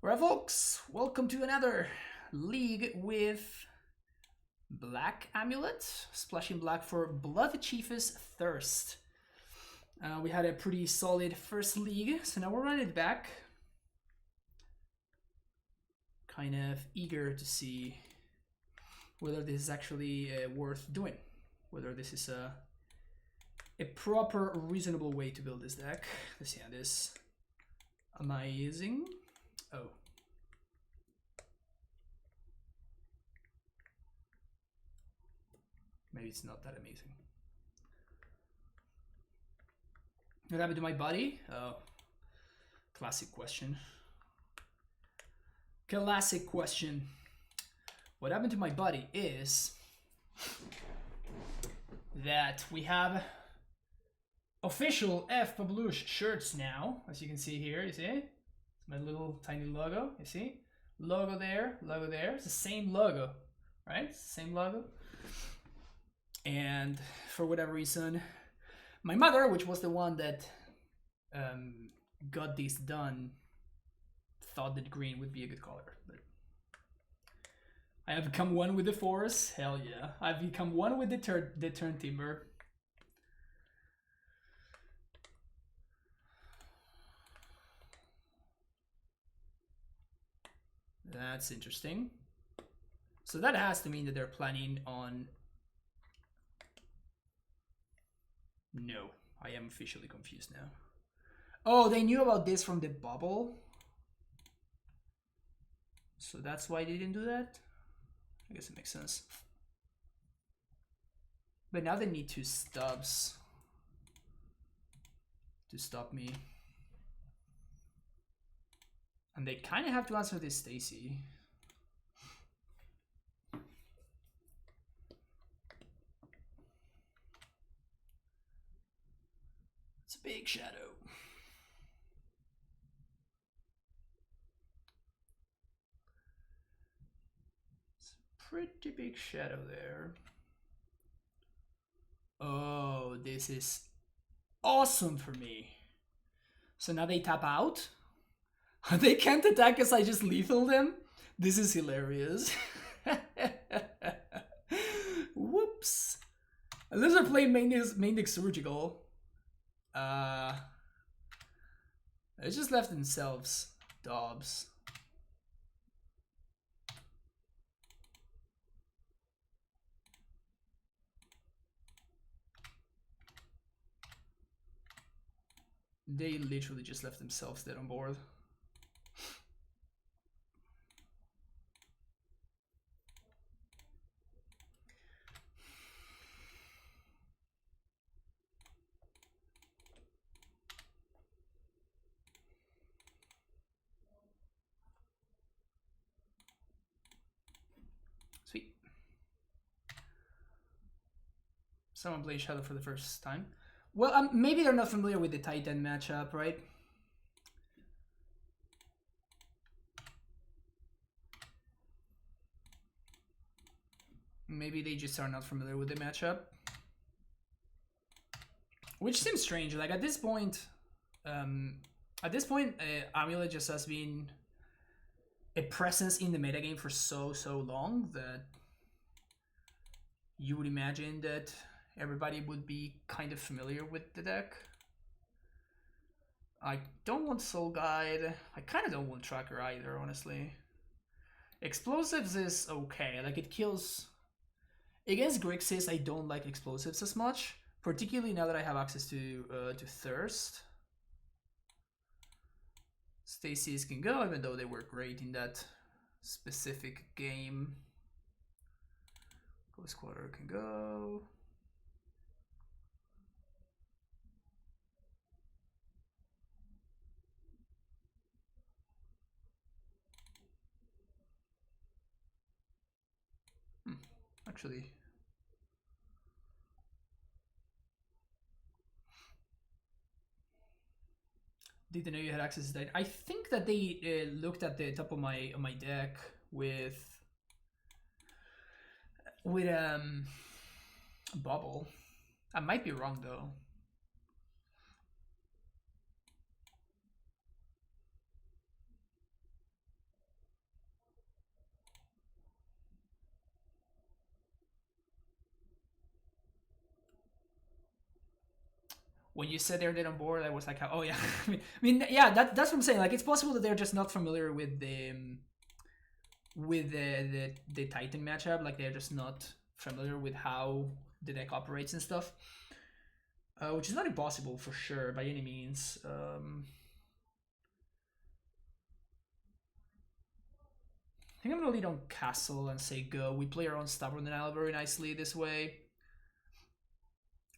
Alright folks, welcome to another league with Black AmuLIT, splashing black for Blood Chief's Thirst. We had a pretty solid first league, so now we're running it back. Kind of eager to see whether this is actually worth doing, whether this is a proper, reasonable way to build this deck. Let's see how this amazing. Oh. Maybe it's not that amazing. What happened to my body? Oh. Classic question. Classic question. What happened to my body is that we have official F Publish shirts now, as you can see here, you see? My little tiny logo, you see? Logo there, logo there. It's the same logo, right? It's the same logo. And for whatever reason, my mother, which was the one that got this done, thought that green would be a good color. But I have become one with the force. Hell yeah. I've become one with the turn timber. That's interesting. So that has to mean that they're planning on... No, I am officially confused now. Oh, they knew about this from the bubble? So that's why they didn't do that? I guess it makes sense. But now they need 2 stubs to stop me. And they kind of have to answer this Stacy. It's a big shadow. It's a pretty big shadow there. Oh, this is awesome for me. So now they tap out. They can't attack us, I just lethal them? This is hilarious. Whoops. Unless they're playing main deck surgical. They just left themselves Dobbs. They literally just left themselves dead on board. Sweet. Someone playing Shadow for the first time. Well, maybe they're not familiar with the Titan matchup, right? Maybe they just are not familiar with the matchup. Which seems strange. Like at this point, AmuLIT just has been a presence in the metagame for so long that you would imagine that everybody would be kind of familiar with the deck. I don't want Soul Guide. I kind of don't want Tracker either, honestly. Explosives is okay. Like it kills... Against Grixis, I don't like explosives as much. Particularly now that I have access to Thirst. Stacy's can go, even though they were great in that specific game. Ghost Quarter can go. Actually, didn't know you had access to that. I think that they looked at the top of my deck with bubble. I might be wrong though. when you said they're dead on board, I was like, oh yeah. I mean, yeah, that's what I'm saying. Like, it's possible that they're just not familiar with the Titan matchup. Like, they're just not familiar with how the deck operates and stuff, which is not impossible for sure by any means. I think I'm gonna lead on Castle and say go. We play our own Stubborn Denial very nicely this way.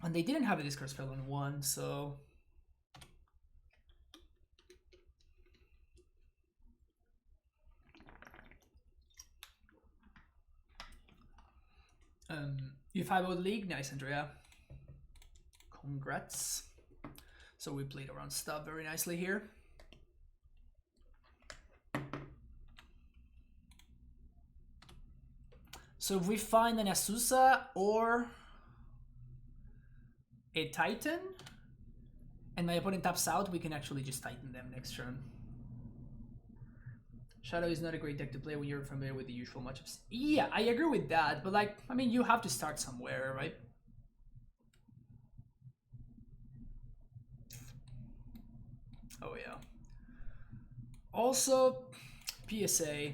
And they didn't have a discard spell on 1, so... you 5-0 league? Nice, Andrea. Congrats. So we played around Stub very nicely here. So if we find an Azusa or a Titan, and my opponent taps out, we can actually just Titan them next turn. Shadow is not a great deck to play when you're familiar with the usual matchups. Yeah, I agree with that, but like, I mean, you have to start somewhere, right? Oh yeah. Also, PSA,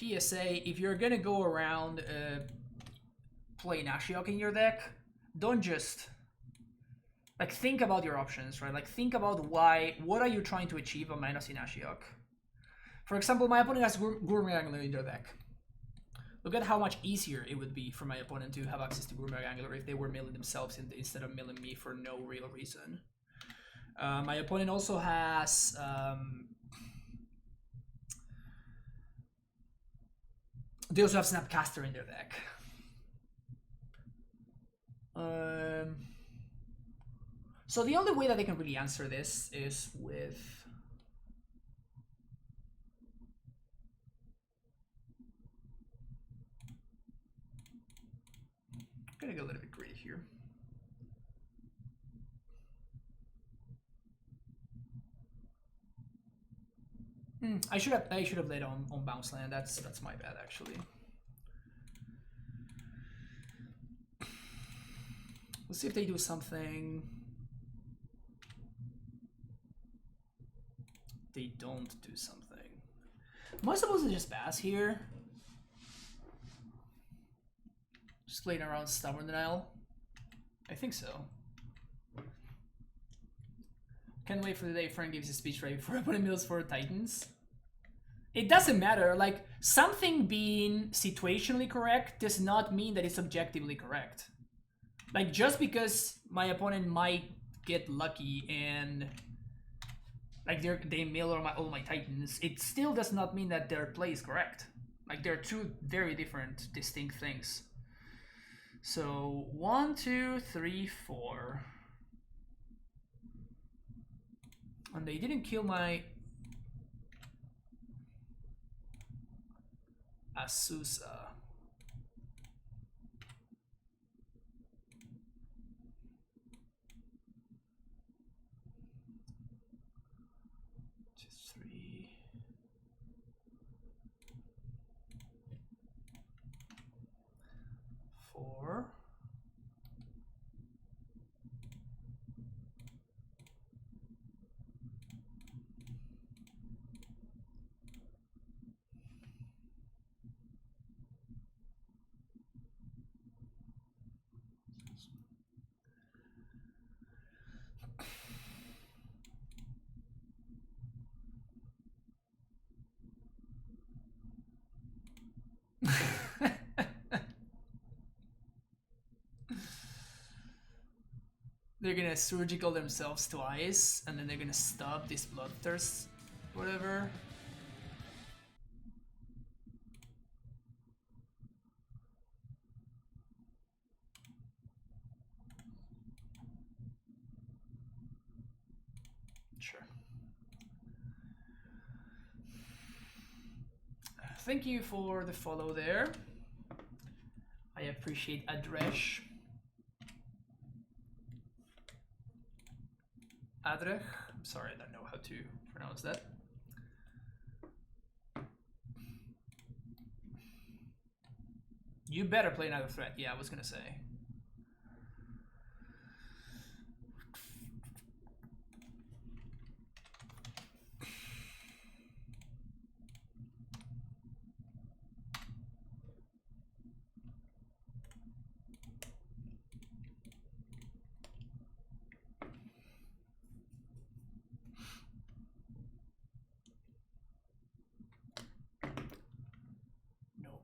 if you're gonna go around playing Ashiok in your deck, don't just like think about your options, right? Like think about what are you trying to achieve on minus in Ashiok. For example, my opponent has Gourmet Angler in their deck. Look at how much easier it would be for my opponent to have access to Gourmet Angler if they were milling themselves instead of milling me for no real reason. My opponent also has they also have Snapcaster in their deck. So the only way that they can really answer this is with I'm gonna go a little bit greedy here. I should have laid on bounce land. That's my bad actually. Let's see if they do something. They don't do something. Am I supposed to just pass here? Just playing around Stubborn Denial? I think so. Can't wait for the day Frank gives a speech right before opponent mills for Titans. It doesn't matter. Like, something being situationally correct does not mean that it's objectively correct. Like, just because my opponent might get lucky and like they mill all my Titans, it still does not mean that their play is correct. Like, they're two very different, distinct things. So 1, 2, 3, 4. And they didn't kill my Azusa. They're gonna surgical themselves twice, and then they're gonna stop this bloodthirst, whatever. Sure. Thank you for the follow there. I appreciate Adresh. Adrech? I'm sorry, I don't know how to pronounce that. You better play another threat. Yeah, I was gonna say.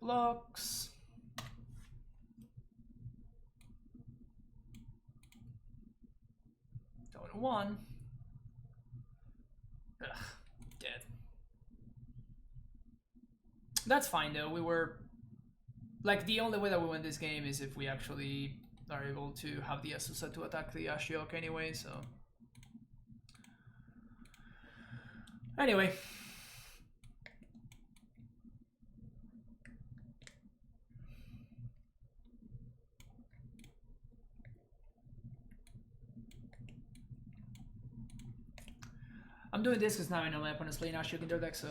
blocks. Going to 1. Ugh, dead. That's fine though. We were like, the only way that we win this game is if we actually are able to have the Asusa to attack the Ashiok anyway, so. Anyway. I'm doing this because now I know my opponent's playing Ashiok in their deck, so.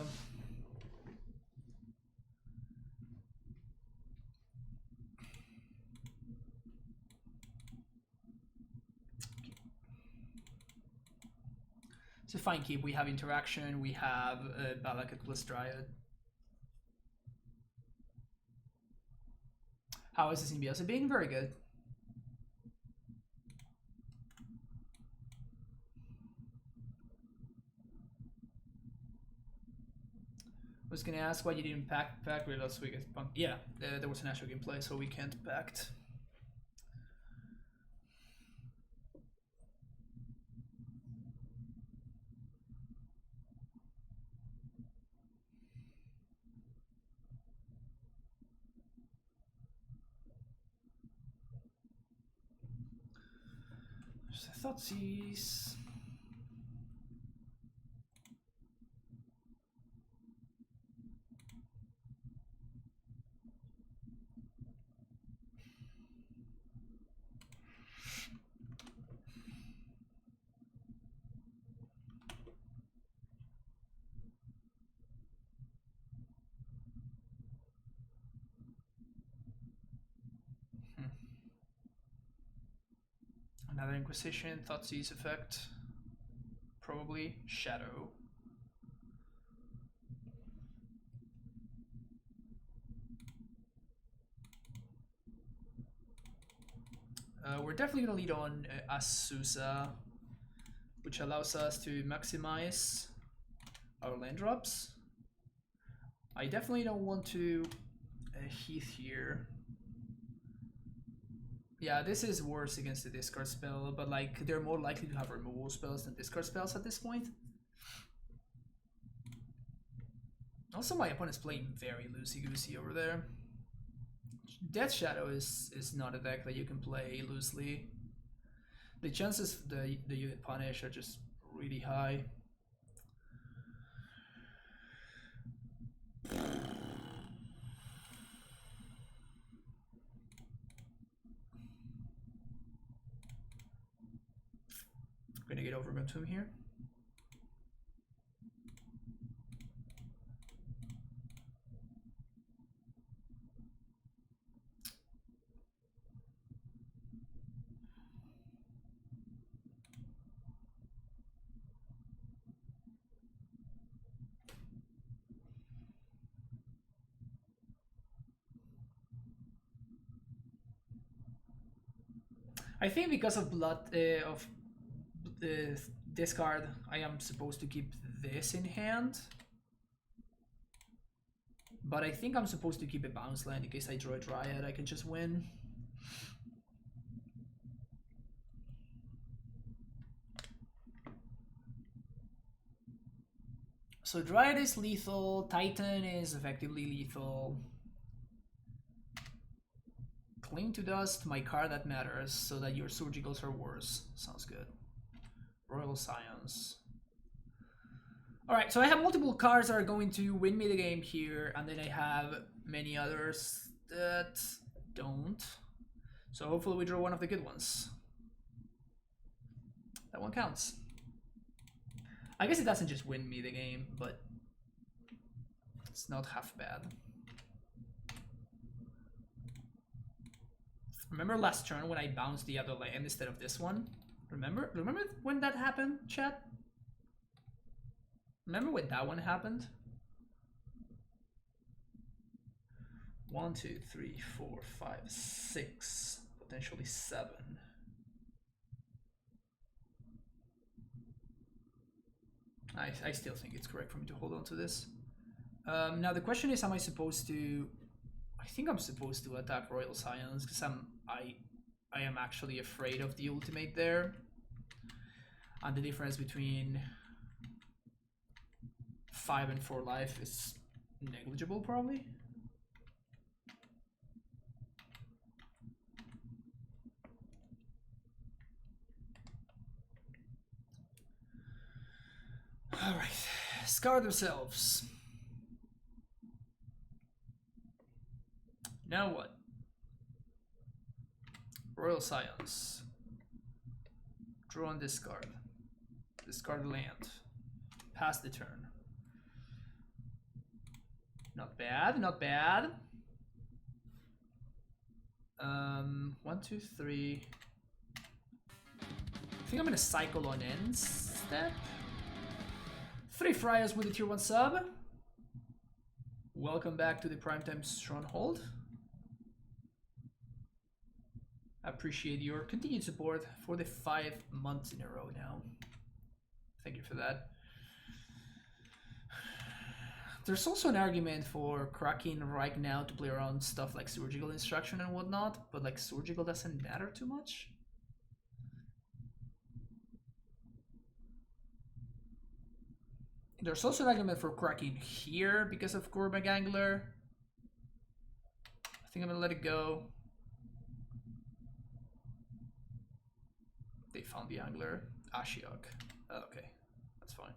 It's a fine keep. We have interaction, we have Balakut plus Dryad. How is this in Bielsa? Being very good. I was gonna ask why you didn't pack with us. We get punked. Yeah, there was an Ashiok in play, so we can't pact. Thoughtseize. Another Inquisition, Thoughtseize effect. Probably Shadow. We're definitely going to lead on Asusa, which allows us to maximize our land drops. I definitely don't want to Heath here. Yeah, this is worse against the discard spell, but like they're more likely to have removal spells than discard spells at this point. Also, my opponent's playing very loosey-goosey over there. Death Shadow is not a deck that you can play loosely. The chances that you get punished are just really high. Gonna get over Tomb here. I think because of discard, I am supposed to keep this in hand. But I think I'm supposed to keep a bounce land in case I draw a Dryad, I can just win. So Dryad is lethal, Titan is effectively lethal. Cling to Dust, my card that matters, so that your surgicals are worse. Sounds good. Royal Scions. Alright, so I have multiple cards that are going to win me the game here, and then I have many others that don't. So hopefully we draw one of the good ones. That one counts. I guess it doesn't just win me the game, but it's not half bad. Remember last turn when I bounced the other land instead of this one? Remember when that happened, chat? Remember when that one happened? 1, 2, 3, 4, 5, 6, potentially 7. I still think it's correct for me to hold on to this. Now the question is, am I supposed to I think I'm supposed to attack Royal Scions because I am actually afraid of the ultimate there. And the difference between 5 and 4 life is negligible, probably. Alright, scar themselves. Now what? Royal Scions. Draw and discard. Discard the land. Pass the turn. Not bad, not bad. 1, 2, 3. I think I'm gonna cycle on end step. 3 Friars with a tier 1 sub. Welcome back to the Primetime Stronghold. Appreciate your continued support for the 5 months in a row now. Thank you for that. There's also an argument for cracking right now to play around stuff like surgical instruction and whatnot, but like surgical doesn't matter too much. There's also an argument for cracking here because of Gourmet Angler. I think I'm gonna let it go. They found the angler. Ashiok. Oh, okay, that's fine.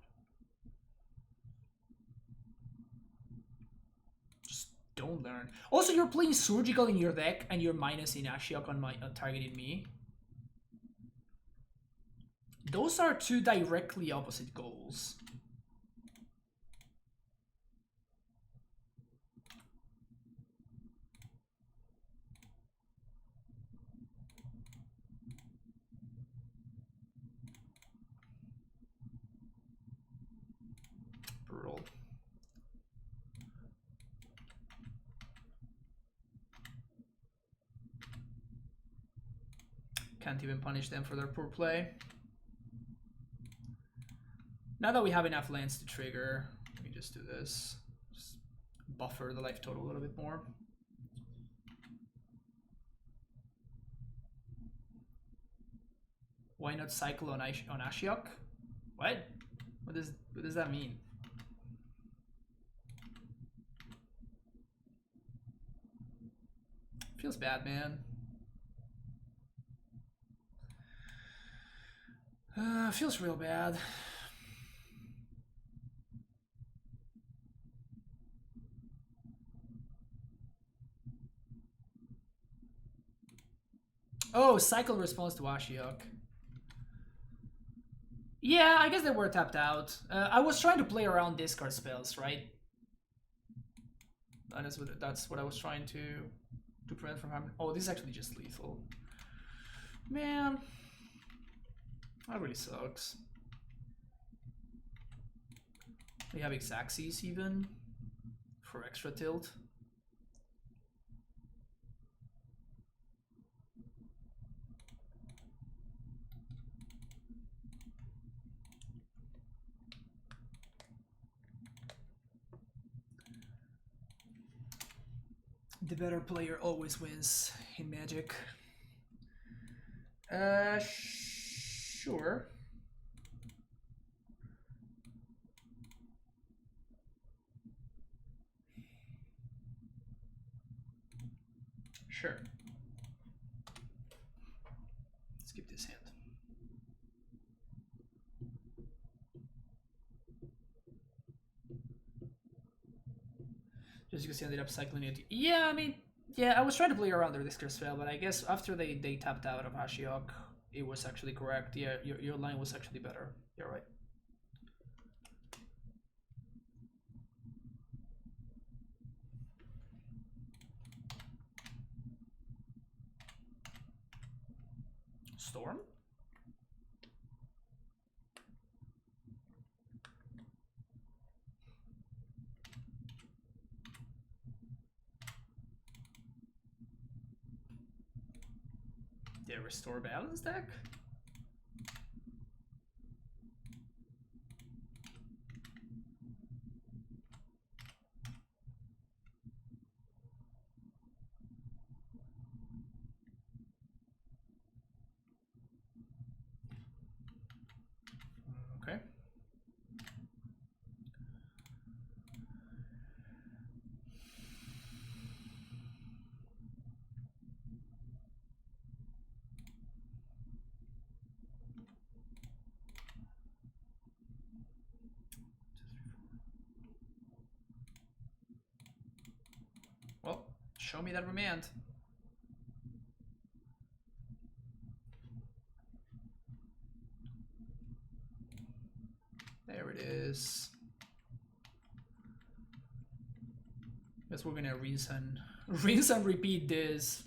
Just don't learn. Also, you're playing surgical in your deck and you're minusing Ashiok on targeting me. Those are two directly opposite goals. Brutal. Can't even punish them for their poor play. Now that we have enough lands to trigger, let me just do this. Just buffer the life total a little bit more. Why not cycle on Ashiok? What? What does that mean? Feels bad, man. Feels real bad. Oh, cycle response to Ashiok. Yeah, I guess they were tapped out. I was trying to play around discard spells, right? That's what I was trying to prevent from happening. Oh, this is actually just lethal. Man, that really sucks. We have Xaxis even for extra tilt. The better player always wins in Magic. Sure. Sure. Let's keep this hand. Just because he ended up cycling it. Yeah, I mean, yeah, I was trying to play around their discard spell, but I guess after they tapped out of Ashiok, it was actually correct. Yeah, your line was actually better. You're right. Storm? The Restore Balance deck? Okay. Well, show me that remand. There it is. Guess we're gonna rinse and repeat this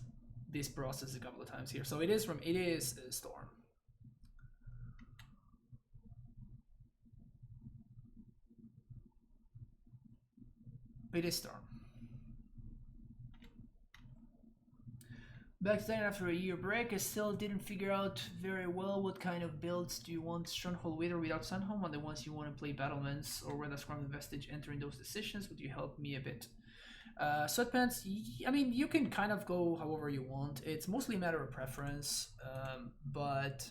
process a couple of times here. So it is Storm. It is Storm. Back then, after a year break, I still didn't figure out very well what kind of builds do you want Stronghold with or without Sunhome, and the ones you want to play Battlements or whether Scrum and Vestige entering those decisions. Would you help me a bit? Sweatpants, I mean, you can kind of go however you want. It's mostly a matter of preference, but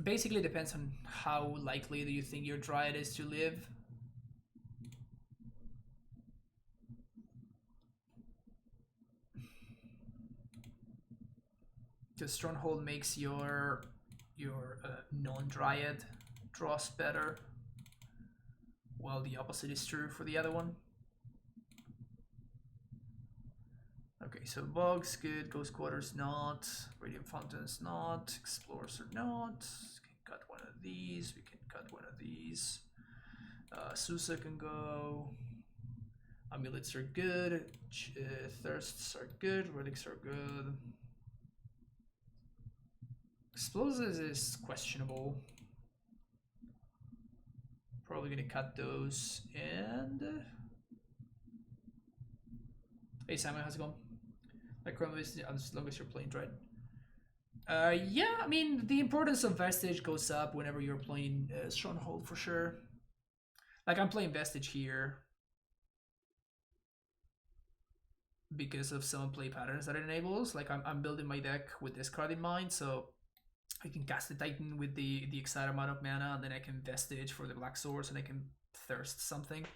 basically depends on how likely do you think your Dryad is to live. Because Stronghold makes your non-Dryad dross better, while the opposite is true for the other one. Okay, so Bogs good, Ghost Quarters not, Radiant Fountains not, Explorers are not. Can cut one of these, we can cut one of these. Susa can go. Amulets are good, Thirsts are good, Relics are good. Explosives is questionable. Probably gonna cut those. And hey Simon, how's it going? Like as long as you're playing Dread. Yeah, I mean the importance of Vestige goes up whenever you're playing Stronghold for sure. Like I'm playing Vestige here because of some play patterns that it enables. Like I'm building my deck with this card in mind, so I can cast the Titan with the exact amount of mana, and then I can Vestige for the Black Swords, and I can Thirst something.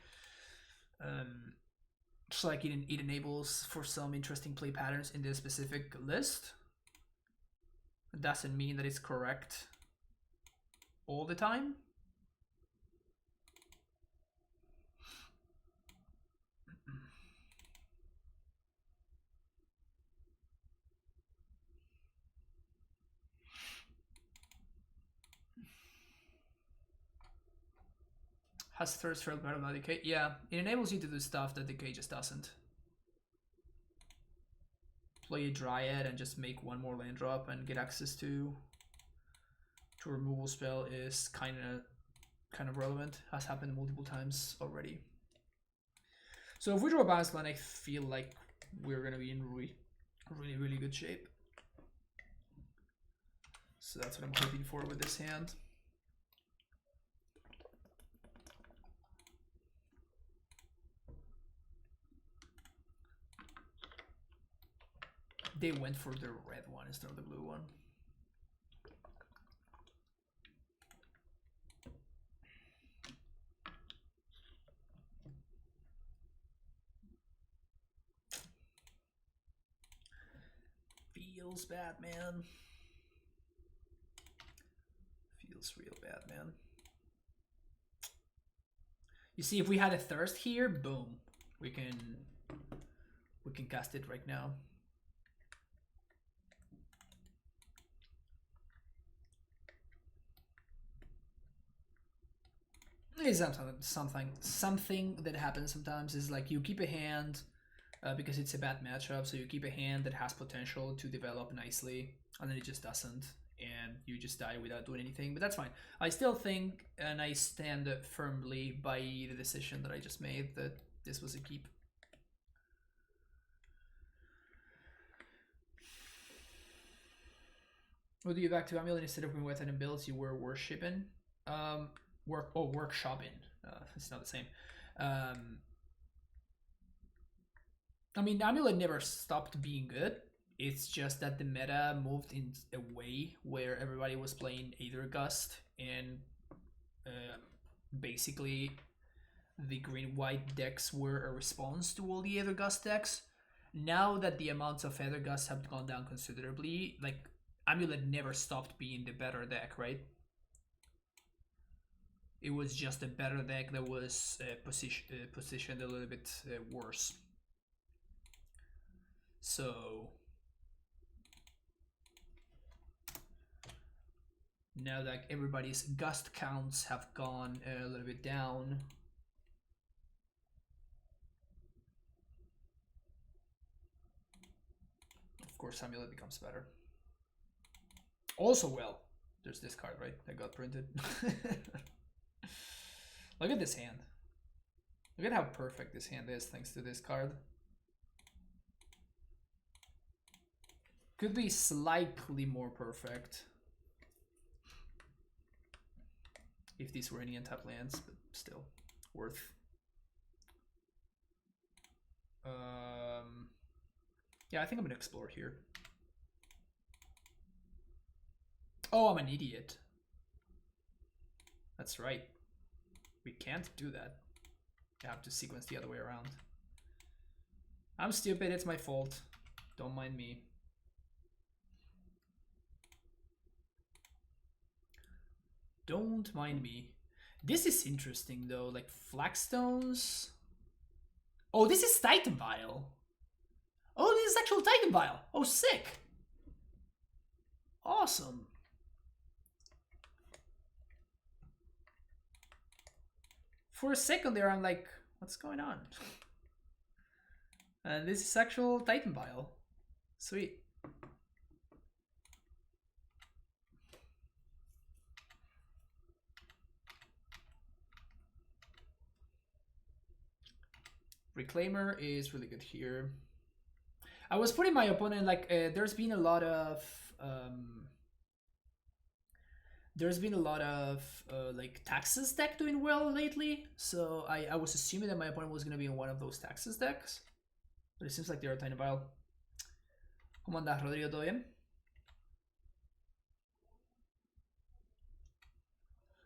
Just like it enables for some interesting play patterns in this specific list. It doesn't mean that it's correct all the time. Has Thirst failed better than Decay? Yeah, it enables you to do stuff that Decay just doesn't. Play a Dryad and just make one more land drop and get access to a removal spell is kind of relevant. Has happened multiple times already. So if we draw a balanced line, I feel like we're gonna be in really good shape. So that's what I'm hoping for with this hand. They went for the red one instead of the blue one. Feels bad, man. Feels real bad, man. You see, if we had a Thirst here, boom. We can cast it right now. It's something that happens sometimes is like you keep a hand because it's a bad matchup, so you keep a hand that has potential to develop nicely, and then it just doesn't, and you just die without doing anything. But that's fine. I still think, and I stand firmly by the decision that I just made, that this was a keep. Would you back to AmuLIT instead of with and builds you were worshipping? Workshopping. It's not the same. I mean, AmuLIT never stopped being good. It's just that the meta moved in a way where everybody was playing Aether Gust, and basically the green-white decks were a response to all the Aether Gust decks. Now that the amounts of Aether Gust have gone down considerably, like, AmuLIT never stopped being the better deck, right? It was just a better deck that was positioned a little bit worse. So now that everybody's gust counts have gone a little bit down, of course AmuLIT becomes better. Also, well, there's this card, right, that got printed. Look at this hand. Look at how perfect this hand is thanks to this card. Could be slightly more perfect if these were any untapped lands, but still worth. Yeah, I think I'm gonna explore here. Oh, I'm an idiot. That's right. We can't do that. I have to sequence the other way around. I'm stupid, it's my fault. Don't mind me. Don't mind me. This is interesting though, like flagstones. Oh, this is Titan Vial. Oh, this is actual Titan Vial. Oh, sick. Awesome. For a second there, I'm like, what's going on? And this is actual Titan Vial. Sweet. Reclaimer is really good here. I was putting my opponent like there's been a lot of like Taxes deck doing well lately, so I was assuming that my opponent was gonna be in one of those Taxes decks, but it seems like they're a Tiny Vial. ¿Cómo andas, Rodrigo? ¿Todo bien?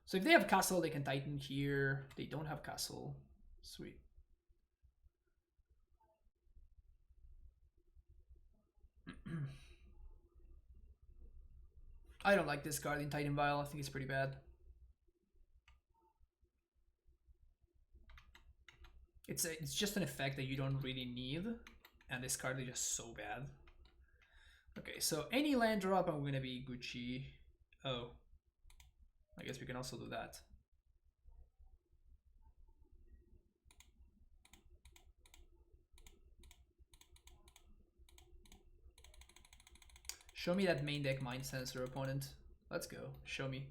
So if they have Castle, they can Titan here. They don't have Castle. Sweet. I don't like this card in Titan Vial. I think it's pretty bad. It's just an effect that you don't really need, and this card is just so bad. Okay, so any land drop, I'm gonna be Gucci. Oh, I guess we can also do that. Show me that main deck Mind Sensor, opponent. Let's go. Show me.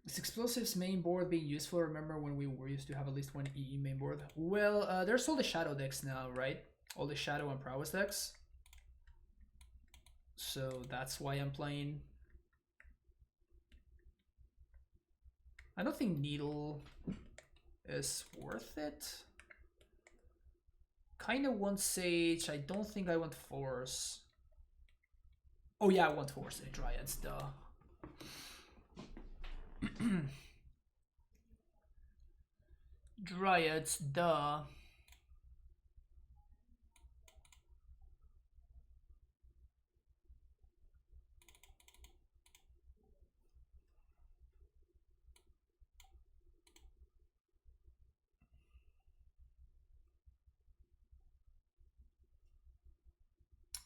Is Explosives main board being useful? Remember when we were used to have at least one EE main board? Well, there's all the Shadow decks now, right? All the Shadow and Prowess decks. So that's why I'm playing. I don't think Needle is worth it. Kind of want Sage. I don't think I want Force. Oh yeah, I want Force and Dryads, duh. Dryads, duh.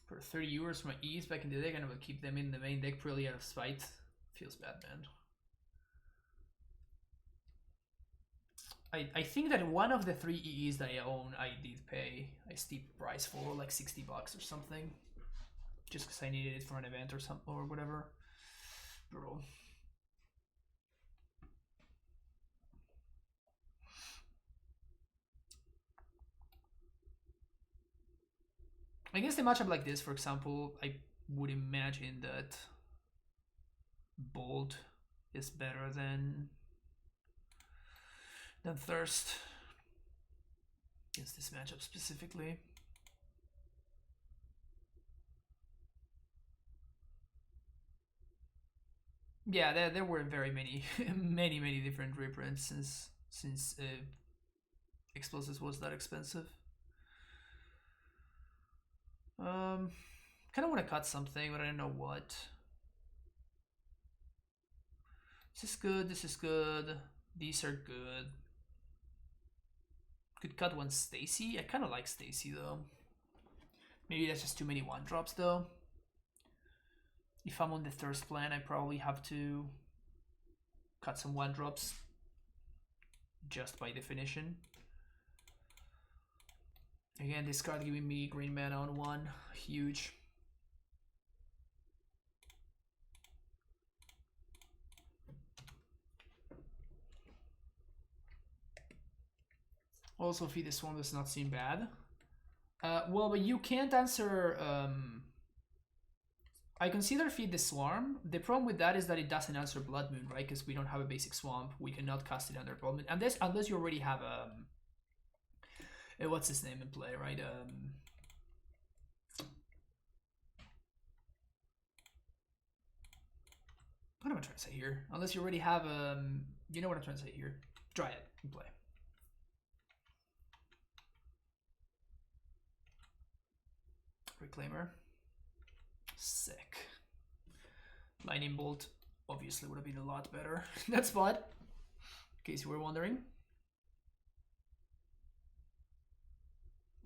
For 30 euros for my E's back in the deck, and I will keep them in the main deck purely out of spite. Feels bad, man. I think that one of the 3 EEs that I own, I did pay a steep price for, like 60 bucks or something. Just because I needed it for an event or something or whatever. Bro. Against a matchup like this, for example, I would imagine that Bolt is better than Thirst against this matchup specifically. Yeah, there were very many, many different reprints since Explosives was that expensive. Kind of want to cut something, but I don't know what. This is good. This is good. These are good. Could cut one Stacy. I kind of like Stacy though. Maybe that's just too many one drops though. If I'm on the Thirst plan, I probably have to cut some one drops just by definition. Again, this card giving me green mana on one. Huge. Also, Feed the Swarm does not seem bad. Well, but you can't answer... I consider Feed the Swarm. The problem with that is that it doesn't answer Blood Moon, right? Because we don't have a basic swamp. We cannot cast it under Blood Moon. Unless you already have what's his name in play, right? What am I trying to say here? Unless you already have you know what I'm trying to say here. Dryad in play. Reclaimer. Sick. Lightning Bolt obviously would have been a lot better in that spot, in case you were wondering.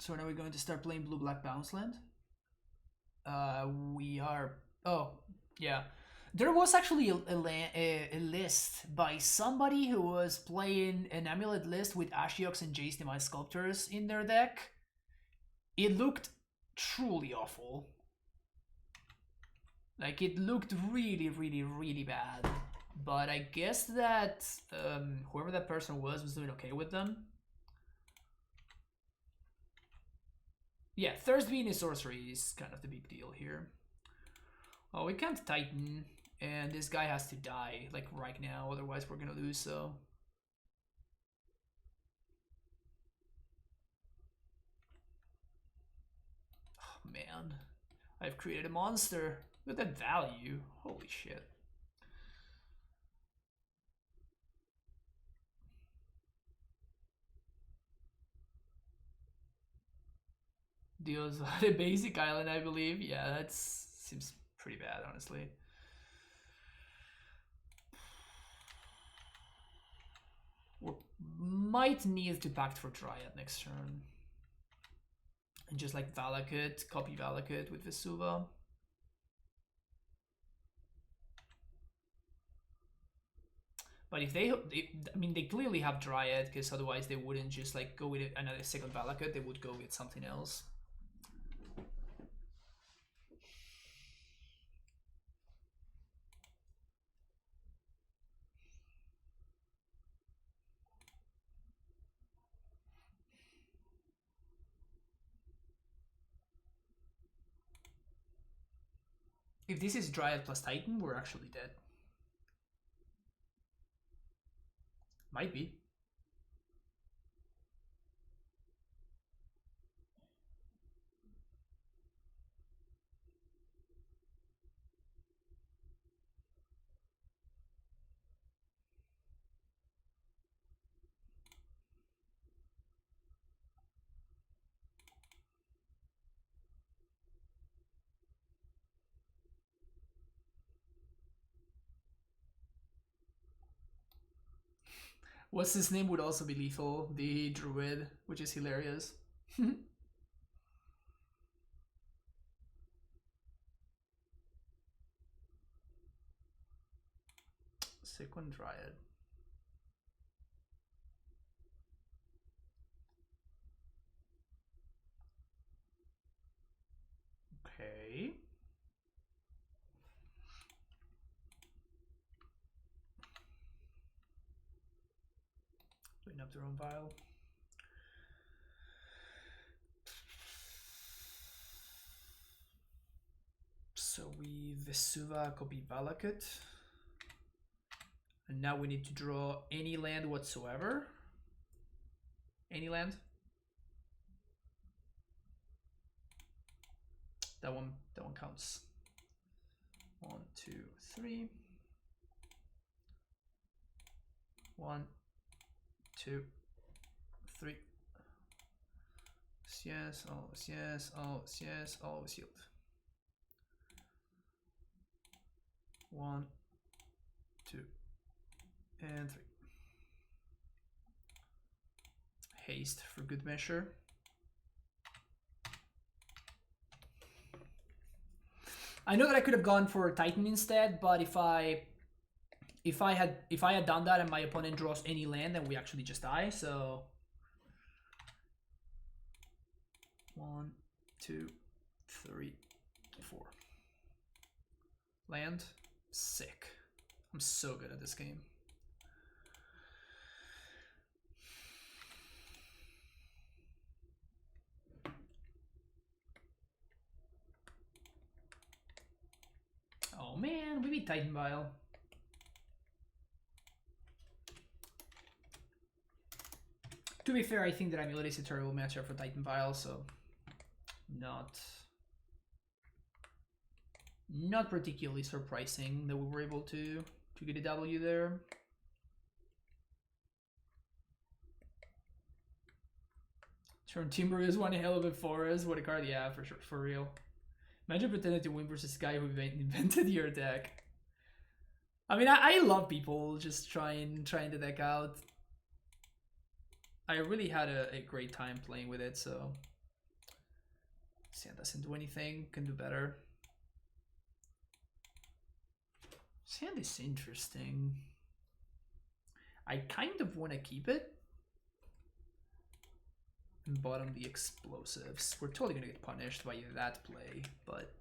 So now we're going to start playing blue-black bounce land. We are... Oh, yeah. There was actually a list by somebody who was playing an AmuLIT list with Ashiox and Jace Demise Sculptors in their deck. It looked truly awful. Like, it looked really bad. But I guess that whoever that person was doing okay with them. Yeah, Thirst being a sorcery is kind of the big deal here. Oh, we can't Titan, and this guy has to die, like, right now, otherwise we're gonna lose, so... Oh, man. I've created a monster. Look at that value. Holy shit. Deals the basic island, I believe. Yeah, that seems pretty bad, honestly. We might need to Pact for Dryad next turn. And just like Valakut, copy Valakut with Vesuva. But if they, I mean, they clearly have Dryad, because otherwise they wouldn't just like go with another second Valakut, they would go with something else. If this is Dryad plus Titan, we're actually dead. Might be. What's his name would also be lethal, the Druid, which is hilarious. Sequin Dryad. Okay. Putting up their own Vial. So we Vesuva copy Valakut. And now we need to draw any land whatsoever. Any land. That one counts. 1, 2, 3. 1, 2, 3. Yes, always yes, always yes, always yield. 1, 2, and 3. Haste for good measure. I know that I could have gone for Titan instead, but if I had done that and my opponent draws any land, then we actually just die. So 1, 2, 3, 4. Land. Sick. I'm so good at this game. Oh man, we beat Titan Vial. To be fair, I think that AmuLIT is a terrible matchup for Titan Vial, so not particularly surprising that we were able to get a W there. Turn Timber is one hell of a forest. What a card, yeah, for sure, for real. Imagine pretending to win versus a guy who invented your deck. I mean, I love people just trying the deck out. I really had a great time playing with it, so Sand doesn't do anything, can do better. Sand is interesting. I kind of want to keep it. And bottom the explosives. We're totally gonna get punished by that play, but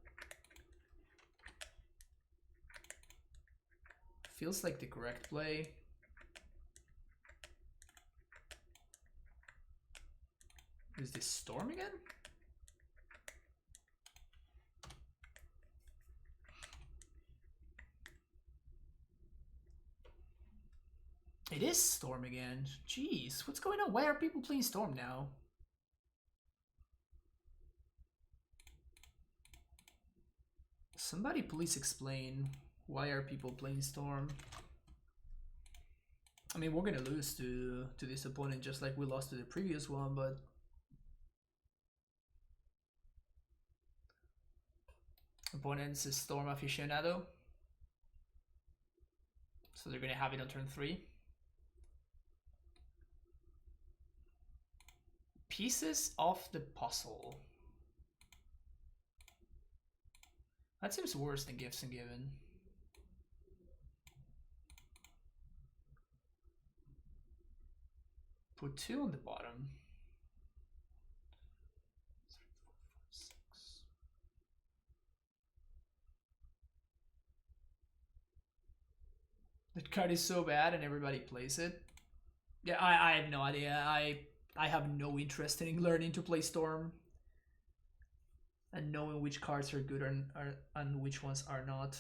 feels like the correct play. Is this Storm again? It is Storm again. Jeez, what's going on? Why are people playing Storm now? Somebody please explain, why are people playing Storm? I mean, we're gonna lose to this opponent just like we lost to the previous one, but opponent's a Storm aficionado, so they're gonna have it on turn 3. Pieces of the puzzle. That seems worse than Gifts and Given. Put 2 on the bottom. 3, 4, 5, 6. That card is so bad and everybody plays it. Yeah, I have no idea. I have no interest in learning to play Storm and knowing which cards are good and which ones are not.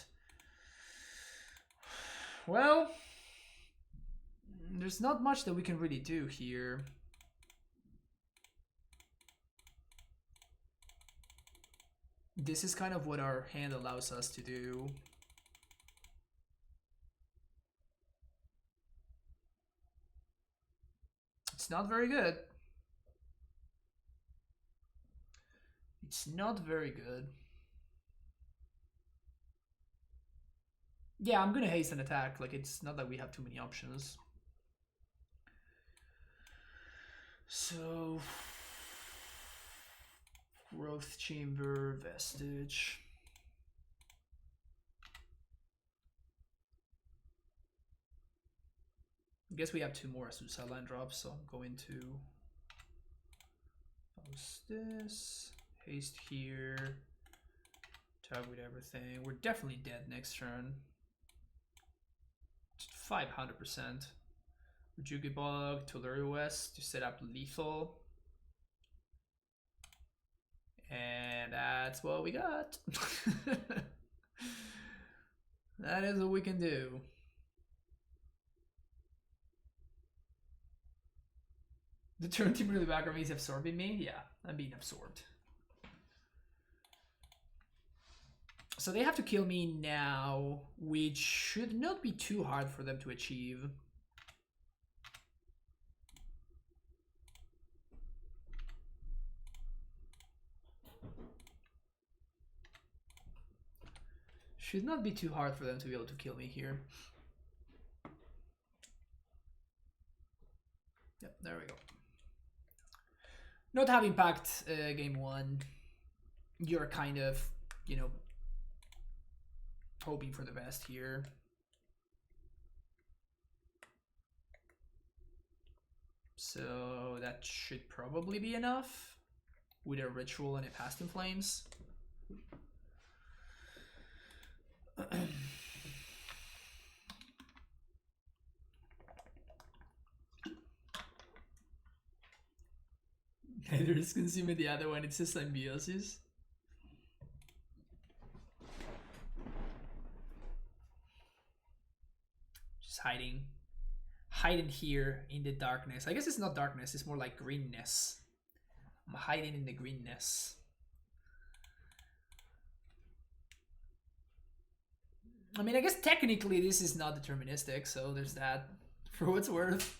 Well, there's not much that we can really do here. This is kind of what our hand allows us to do. It's not very good. It's not very good. Yeah, I'm gonna haste an attack. Like, it's not that we have too many options. So, Growth Chamber, Vestige. I guess we have 2 more Azusa land drops, so I'm going to post this. Haste here. Tag with everything. We're definitely dead next turn. 500%. Jugibug, Tularu West to set up lethal. And that's what we got. That is what we can do. The turn team in the background is absorbing me? Yeah, I'm being absorbed. So they have to kill me now, which should not be too hard for them to achieve. Should not be too hard for them to be able to kill me here. Yep, there we go. Not having packed game one, you're kind of, you know, hoping for the best here. So that should probably be enough with a ritual and a past in flames. Neither is consuming the other one, it's a symbiosis. Just hiding here in the darkness. I guess it's not darkness, it's more like greenness. I'm hiding in the greenness. I mean, I guess technically this is not deterministic, so there's that, for what it's worth.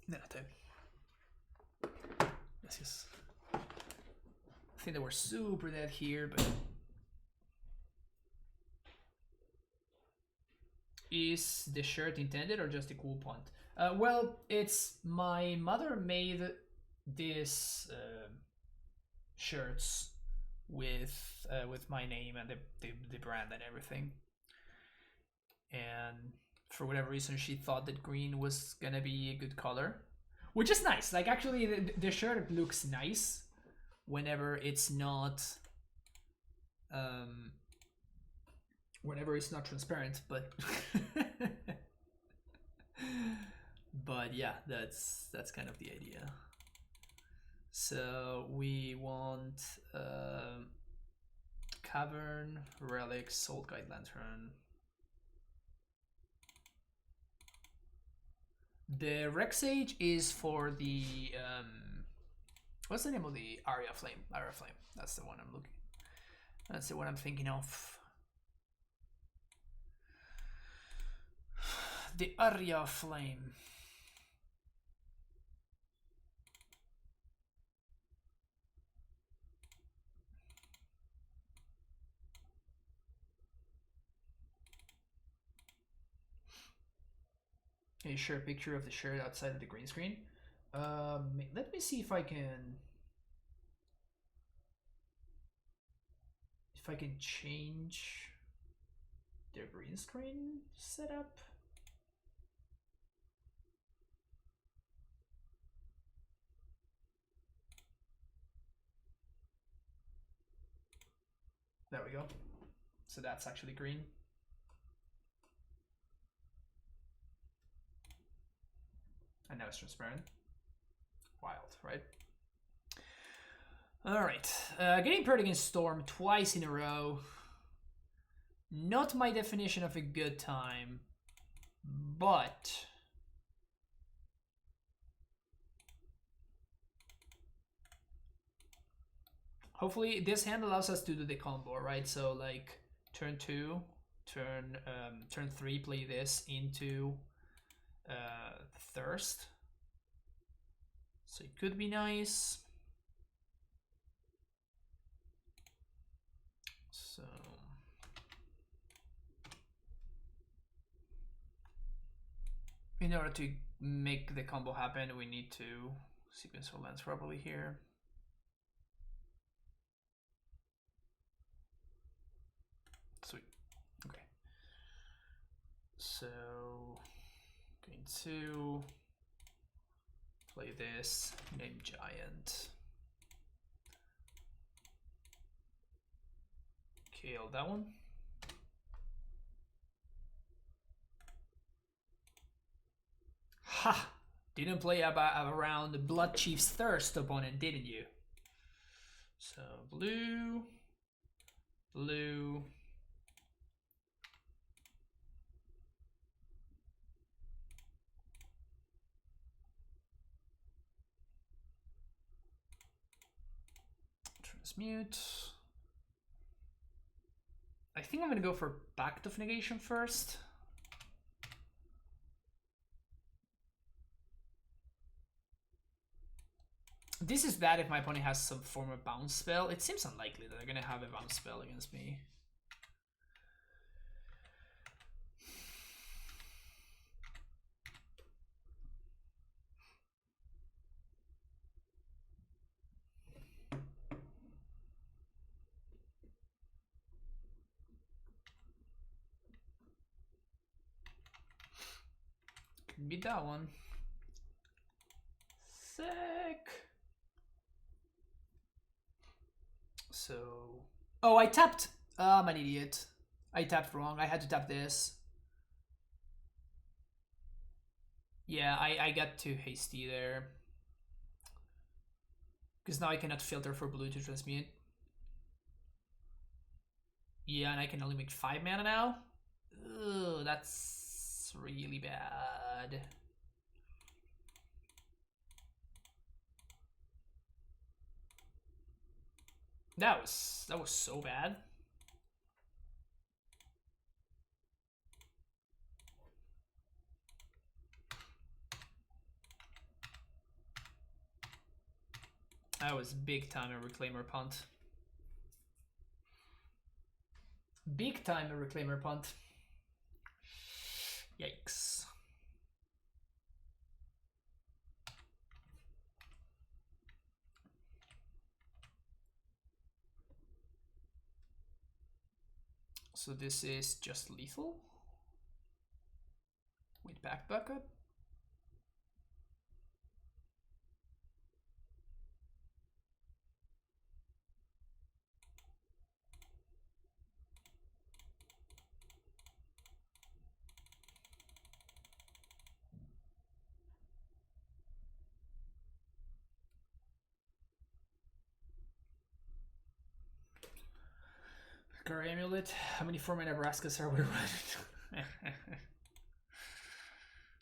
No, gracias. I think they were super dead here, but is the shirt intended or just a cool punt? Well, it's my mother made this shirts with my name and the brand and everything, and for whatever reason she thought that green was gonna be a good color, which is nice. Like, actually the shirt looks nice whenever it's not transparent, but but yeah, that's kind of the idea. So we want Cavern, Relic, Soul Guide Lantern. The Rex Age is for the what's the name of the Aria Flame? Aria Flame. That's the one I'm looking. That's the one I'm thinking of. The Aria Flame. Can you share a picture of the shirt outside of the green screen? Let me see if I can change their green screen setup. There we go. So that's actually green. And now it's transparent. Wild, right? All right, getting paired against Storm twice in a row. Not my definition of a good time, but hopefully this hand allows us to do the combo, right? So like turn 2, turn 3, play this into Thirst. So it could be nice. So in order to make the combo happen, we need to sequence our lands properly here. Sweet. Okay. So going to play this, name Giant. Kill that one. Ha! Didn't play around the Blood Chief's Thirst opponent, didn't you? So blue, Blue. Transmute. I think I'm gonna go for Pact of Negation first. This is bad if my opponent has some form of bounce spell. It seems unlikely that they're gonna have a bounce spell against me. Could be that one. Sick. So, oh, I tapped. I'm an idiot. I tapped wrong. I had to tap this. Yeah, I got too hasty there. Because now I cannot filter for blue to transmute. Yeah, and I can only make 5 mana now. Ugh, that's really bad. That was so bad. That was big time a Reclaimer punt. Big time a Reclaimer punt. Yikes. So this is just lethal with back backup. AmuLIT. How many 4-mana Nebraskas are we running?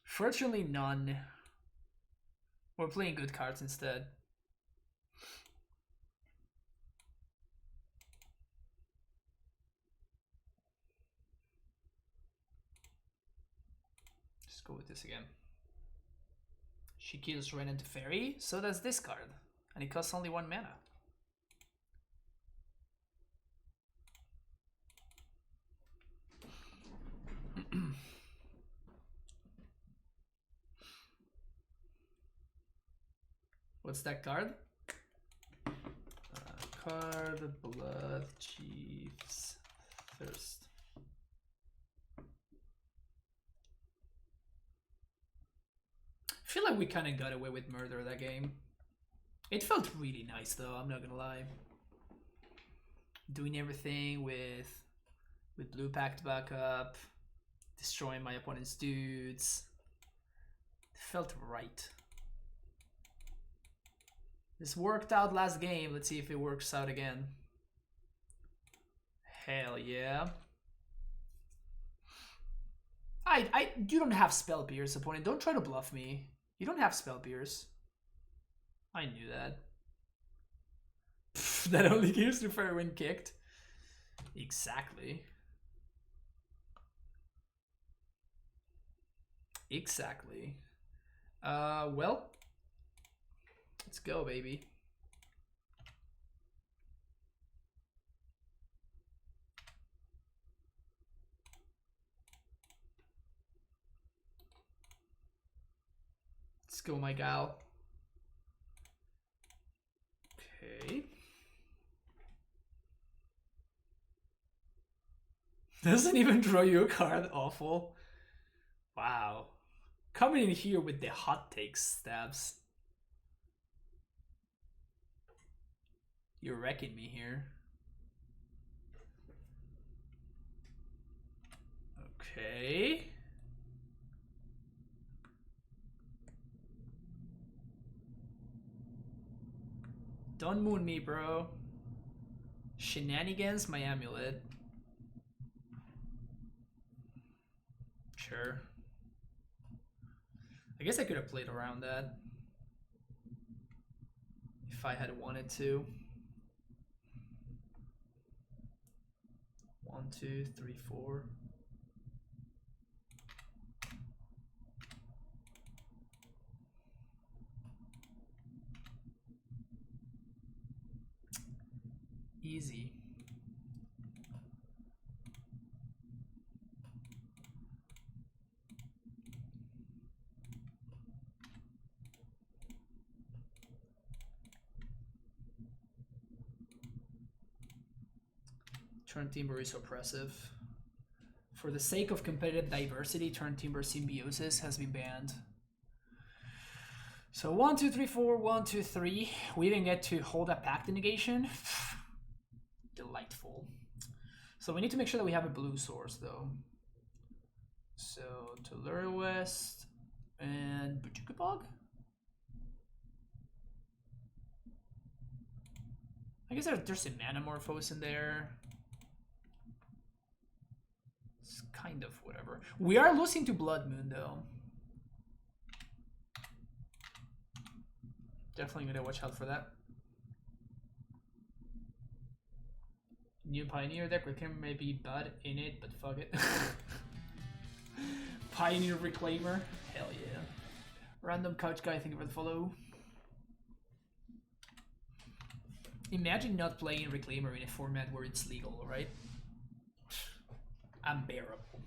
Fortunately, none. We're playing good cards instead. Just go with this again. She kills Ren into Fairy, so does this card. And it costs only 1 mana. What's that card? Card Blood Chief's Thirst. I feel like we kind of got away with murder that game. It felt really nice though, I'm not gonna lie. Doing everything with blue packed backup, destroying my opponent's dudes. It felt right. This worked out last game. Let's see if it works out again. Hell yeah. You don't have Spell Pierce, opponent. Don't try to bluff me. You don't have Spell Pierce. I knew that. Pff, that only gives to Fairy when kicked. Exactly. Exactly. Well, let's go, baby. Let's go, my gal. Okay. Doesn't even draw you a card. Awful. Wow. Coming in here with the hot take stabs. You're wrecking me here. Okay. Don't moon me, bro. Shenanigans, my AmuLIT. Sure. I guess I could have played around that if I had wanted to. 1, 2, 3, 4. Easy. Turn Timber is oppressive. For the sake of competitive diversity, Turn Timber Symbiosis has been banned. So 1, 2, 3, 4, 1, 2, 3. We even get to hold a Pact negation. Delightful. So we need to make sure that we have a blue source though. So Tellura West and Bujukabog. I guess there's a Manamorphose in there. It's kind of whatever. We are losing to Blood Moon though. Definitely gonna watch out for that. New Pioneer deck, Reclaimer may be bad in it, but fuck it. Pioneer Reclaimer, hell yeah. Random Couch Guy, thank you for the follow. Imagine not playing Reclaimer in a format where it's legal, right? Unbearable.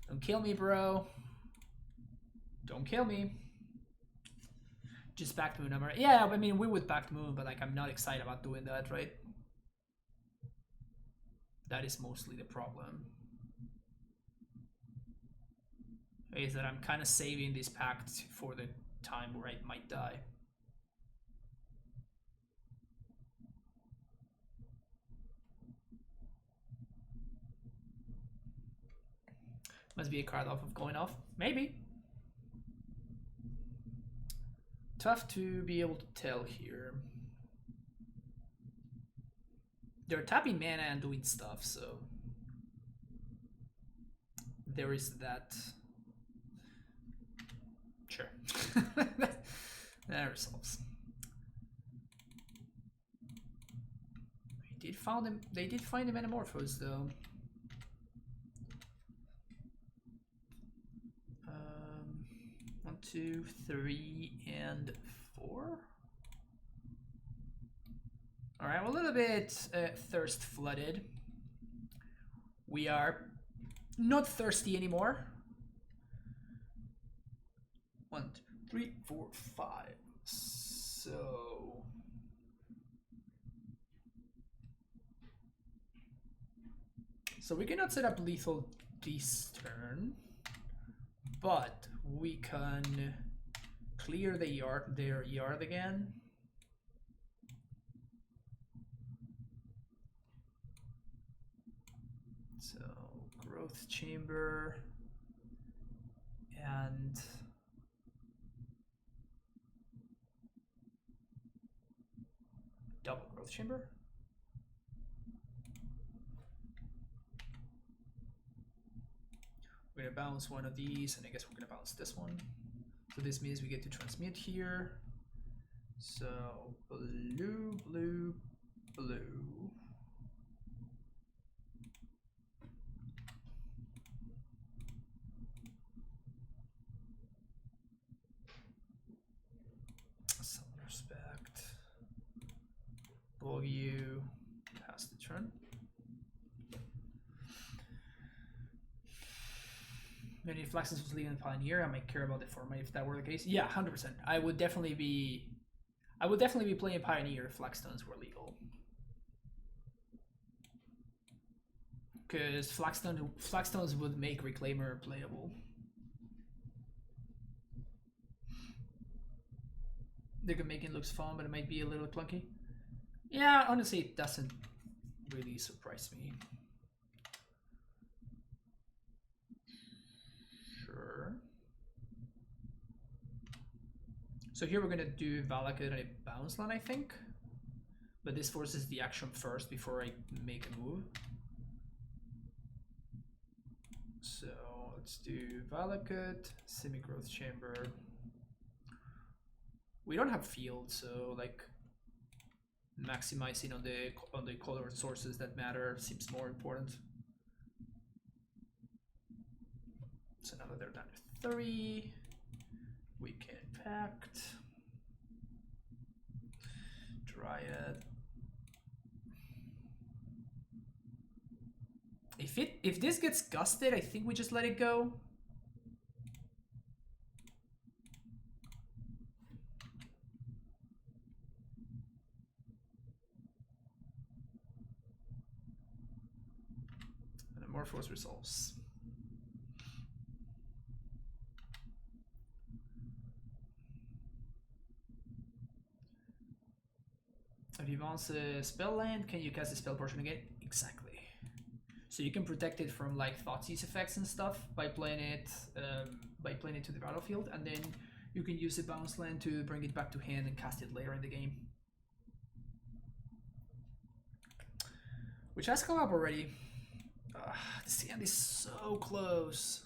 Don't kill me, bro. Don't kill me. Just Pact Moon number. Yeah, I mean, we would Pact Moon, but like, I'm not excited about doing that, right? That is mostly the problem. Is that I'm kind of saving this Pact for the time where I might die. Must be a card off of going off. Maybe. Tough to be able to tell here. They're tapping mana and doing stuff, so there is that. Sure. That resolves. They did find the Manamorphose though. 1, 2, 3, and 4. All right, we're a little bit thirst flooded. We are not thirsty anymore. 1, 2, 3, 4, 5. So we cannot set up lethal this turn, but we can clear their yard again. So Growth Chamber and double Growth Chamber. We're gonna bounce one of these, and I guess we're gonna bounce this one. So this means we get to transmit here. So blue, blue, blue. Some respect. Blow you. Pass the turn. Maybe if Flaxus was leading Pioneer, I might care about the format if that were the case. Yeah, 100%. I would definitely be playing Pioneer if Flaxstones were legal. Because Flaxstones would make Reclaimer playable. The making looks fun, but it might be a little clunky. Yeah, honestly, it doesn't really surprise me. So here we're gonna do Valakut and a bounce land, I think. But this forces the action first before I make a move. So let's do Vial, semi-growth chamber. We don't have field, so like maximizing on the colored sources that matter seems more important. So now that they're down to 3, we can pact. Dryad. If this gets gusted, I think we just let it go. And Amorphous resolves. If you want a spell land, can you cast the spell portion again? Exactly. So you can protect it from like Thoughtseize effects and stuff by playing it to the battlefield, and then you can use a bounce land to bring it back to hand and cast it later in the game. Which has come up already. This hand is so close.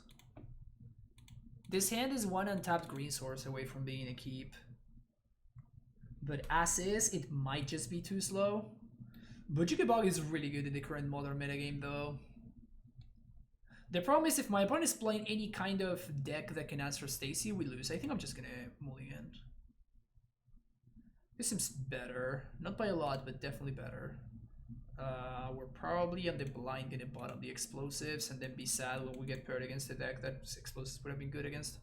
This hand is one untapped green source away from being a keep. But as is, it might just be too slow. Bog is really good in the current modern metagame though. The problem is if my opponent is playing any kind of deck that can answer Stacy, we lose. I think I'm just gonna mulligan. This seems better. Not by a lot, but definitely better. We're probably on the blind gonna bottom the explosives and then be sad when we get paired against a deck that explosives would have been good against.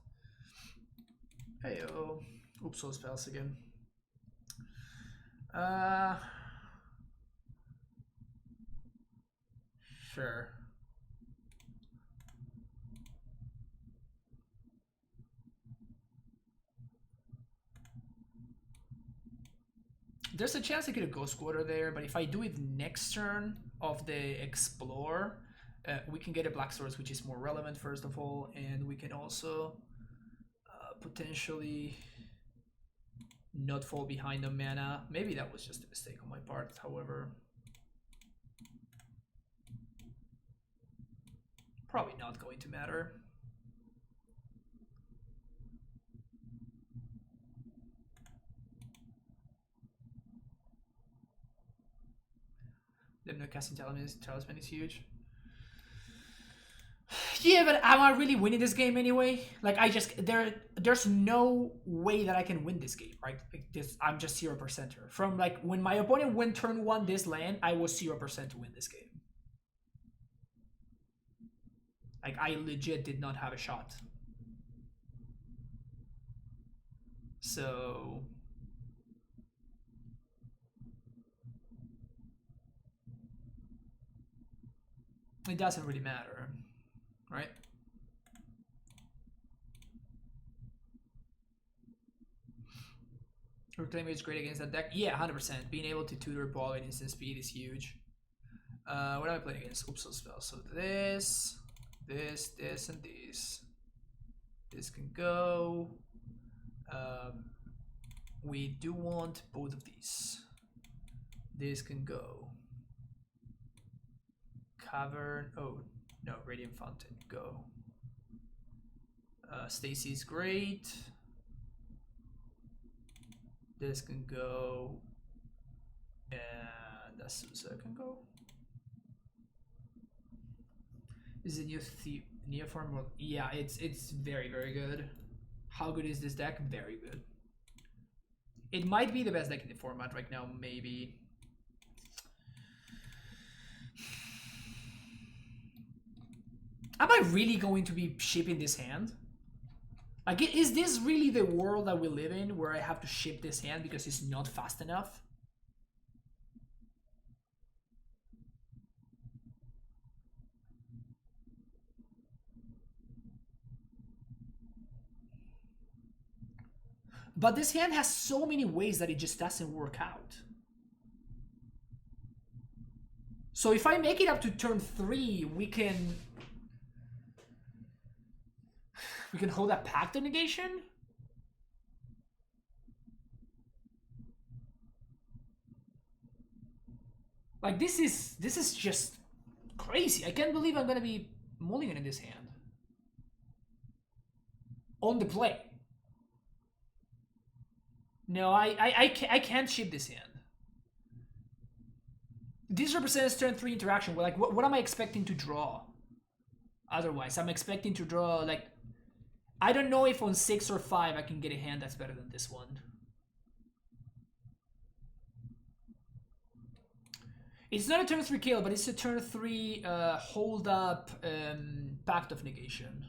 Heyo. Oops, all spells again. Sure. There's a chance I get a Ghost Quarter there, but if I do it next turn of the Explore, we can get a Black Source, which is more relevant first of all, and we can also potentially not fall behind on mana. Maybe that was just a mistake on my part, however. Probably not going to matter. Them not casting Talisman is huge. Yeah, but am I really winning this game anyway? Like, there's no way that I can win this game, right? Like I'm just 0%er. From like when my opponent went turn 1 this land, I was 0% to win this game. Like I legit did not have a shot. So it doesn't really matter, right? Reclaim is great against that deck. Yeah, 100%. Being able to tutor ball at instant speed is huge. What am I playing against? Oops, spell. So this, and this. This can go. We do want both of these. This can go. Cavern. Oh no, Radiant Fountain. Go. Stacy's great. This can go. And Azusa can go. Is it new form? Yeah, it's very, very good. How good is this deck? Very good. It might be the best deck in the format right now, maybe. Am I really going to be shipping this hand? Like, is this really the world that we live in where I have to ship this hand because it's not fast enough? But this hand has so many ways that it just doesn't work out. So if I make it up to turn 3, we can hold that Pact of Negation? Like this is just crazy. I can't believe I'm gonna be mulliganing this hand on the play. No, I can't ship this hand. This represents turn 3 interaction. Like, what am I expecting to draw? Otherwise, I'm expecting to draw, like... I don't know if on 6 or 5 I can get a hand that's better than this one. It's not a turn 3 kill, but it's a turn 3 hold up Pact of Negation.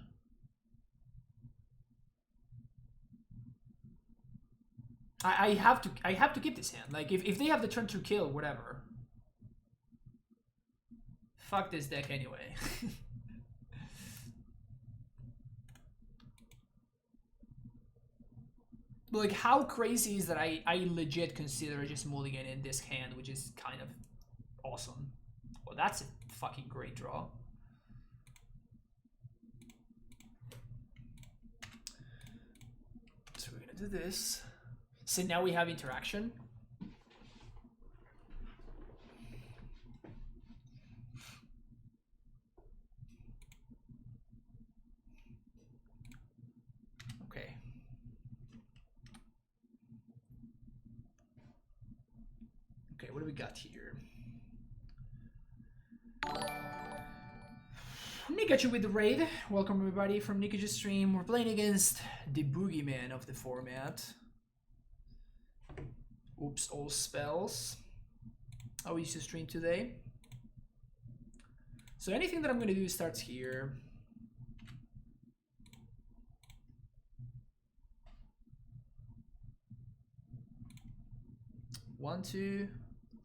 I have to keep this hand. Like, if they have the turn 2 kill, whatever. Fuck this deck anyway. But like, how crazy is that I legit consider just mulligan in this hand, which is kind of awesome. Well, that's a fucking great draw. So we're gonna do this. So now we have interaction. Okay. Okay, what do we got here? Nikachu with the raid. Welcome everybody from Nikachu's stream. We're playing against the boogeyman of the format. Oops, all spells. How we used to stream today. So anything that I'm going to do starts here. One, two,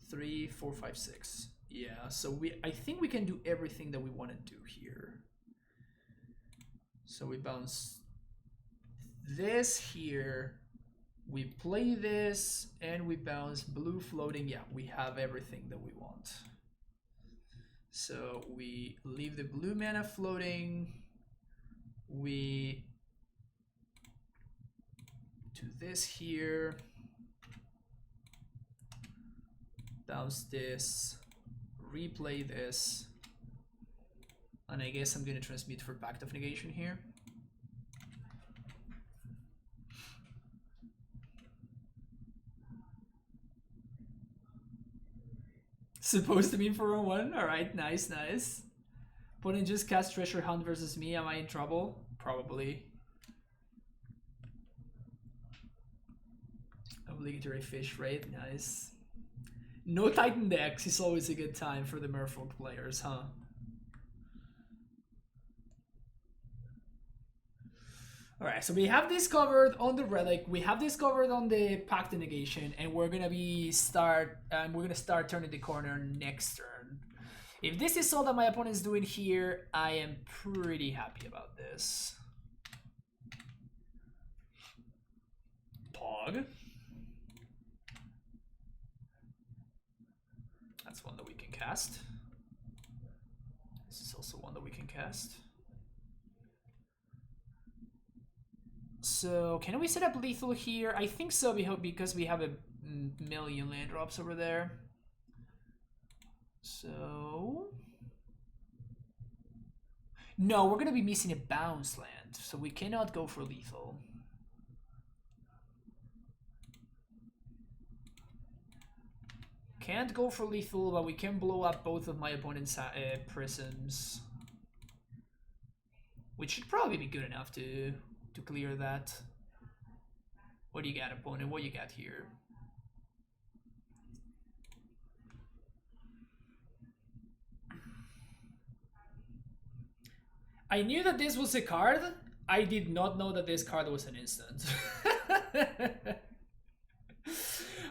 three, four, five, six. Yeah, so I think we can do everything that we want to do here. So we bounce this here. We play this and we bounce blue floating. Yeah, we have everything that we want. So we leave the blue mana floating. We do this here. Bounce this. Replay this. And I guess I'm going to transmit for Pact of Negation here. Supposed to be 4-1. Alright, nice, nice. Opponent just cast Treasure Hunt versus me. Am I in trouble? Probably. Obligatory fish rate, nice. No Titan decks is always a good time for the Merfolk players, huh? Alright, so we have this covered on the Relic, we have this covered on the Pact of Negation, and we're gonna start turning the corner next turn. If this is all that my opponent's doing here, I am pretty happy about this. Pog. That's one that we can cast. This is also one that we can cast. So, can we set up lethal here? I think so, because we have a million land drops over there. So... No, we're going to be missing a bounce land, so we cannot go for lethal. Can't go for lethal, but we can blow up both of my opponent's prisms. Which should probably be good enough to clear that. What do you got, opponent? What do you got here? I knew that this was a card. I did not know that this card was an instant.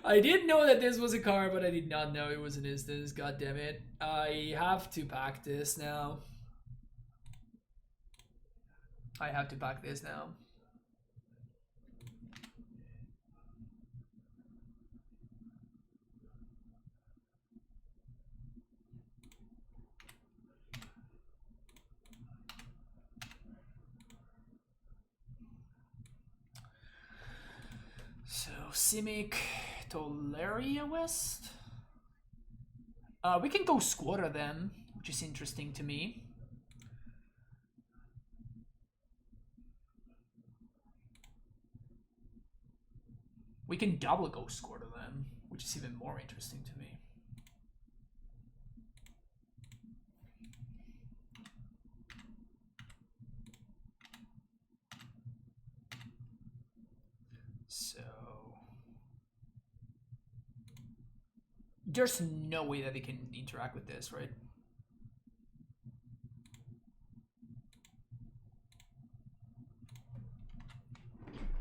I did know that this was a card, but I did not know it was an instant. God damn it. I have to pack this now. I have to pack this now. So, Simic, Tolaria West. We can go squatter them, which is interesting to me. We can double ghost squatter them, which is even more interesting to me. So there's no way that they can interact with this, right?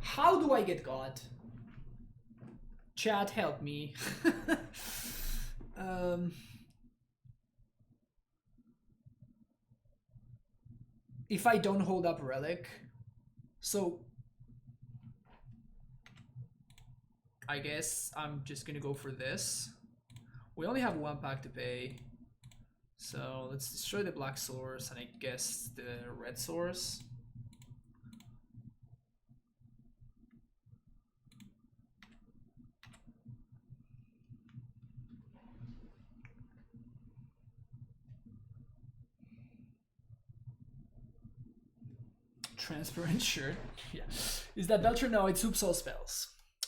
How do I get God? Chat, help me. If I don't hold up Relic, so I guess I'm just gonna go for this. We only have 1 pack to pay, so let's destroy the black source and I guess the red source. Transparent shirt. Yeah. Is that Belcher? No, it's Oops All Spells.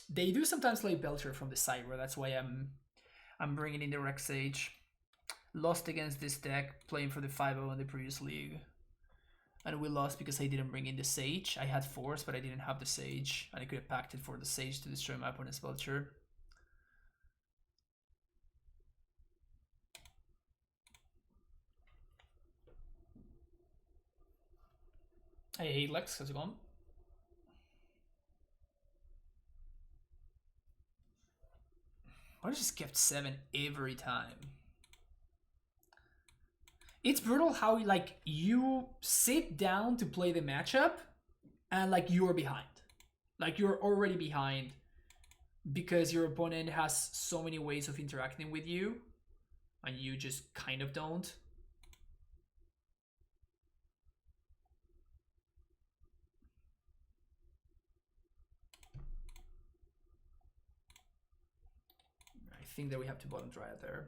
They do sometimes play Belcher from the Cyber. That's why I'm bringing in the Rex Sage. Lost against this deck, playing for the 5-0 in the previous league. And we lost because I didn't bring in the Sage. I had Force, but I didn't have the Sage. And I could have packed it for the Sage to destroy my opponent's Belcher. Hey Lex, how's it going? I just kept 7 every time. It's brutal how like you sit down to play the matchup and like you're behind. Like you're already behind because your opponent has so many ways of interacting with you and you just kind of don't. I think that we have to bottom dry it there.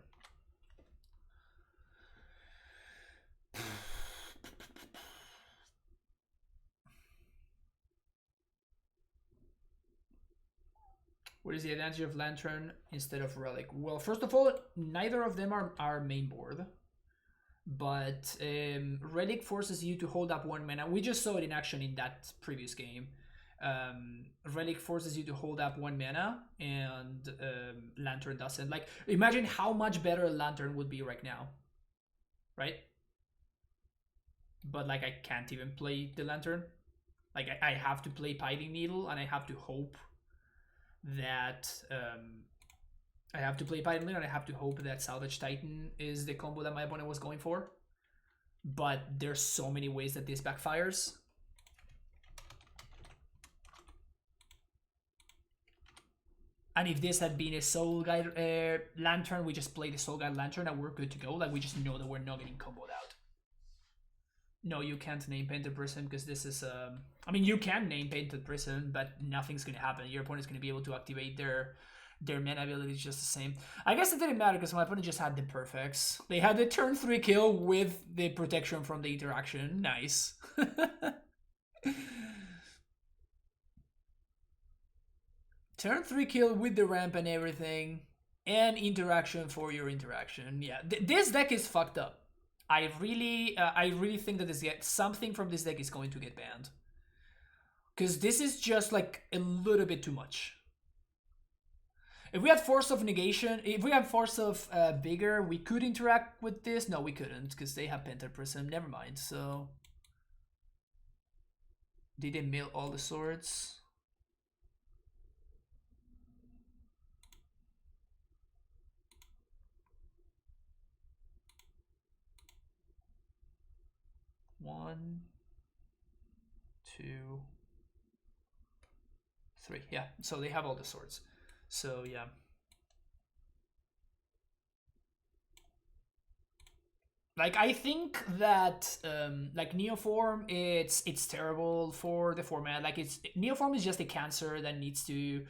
What is the advantage of Lantern instead of Relic? Well, first of all, neither of them are main board. But Relic forces you to hold up 1 mana. We just saw it in action in that previous game. Relic forces you to hold up 1 mana, and Lantern doesn't. Like, imagine how much better Lantern would be right now, right? But like, I can't even play the Lantern. Like, I have to play Pithing Needle, and I have to hope that I have to play Pithing Needle, and I have to hope that Salvage Titan is the combo that my opponent was going for. But there's so many ways that this backfires. And if this had been a Soul Guide Lantern, we just play the Soul Guide Lantern and we're good to go. Like, we just know that we're not getting comboed out. No, you can't name Painted Prison because this is... I mean, you can name Painted Prison, but nothing's going to happen. Your opponent's going to be able to activate their mana abilities just the same. I guess it didn't matter because my opponent just had the perfects. They had the turn 3 kill with the protection from the interaction. Nice. Turn 3 kill with the ramp and everything, and interaction for your interaction. Yeah, this deck is fucked up. I really think that something from this deck is going to get banned. Because this is just like a little bit too much. If we had Force of Negation, if we had Force of Vigor, we could interact with this. No, we couldn't, because they have Penta Prism. Never mind, so... Did they mill all the swords? One, 2, 3. Yeah, so they have all the swords. So yeah. Like I think that like Neoform, it's terrible for the format. Like it's Neoform is just a cancer that needs to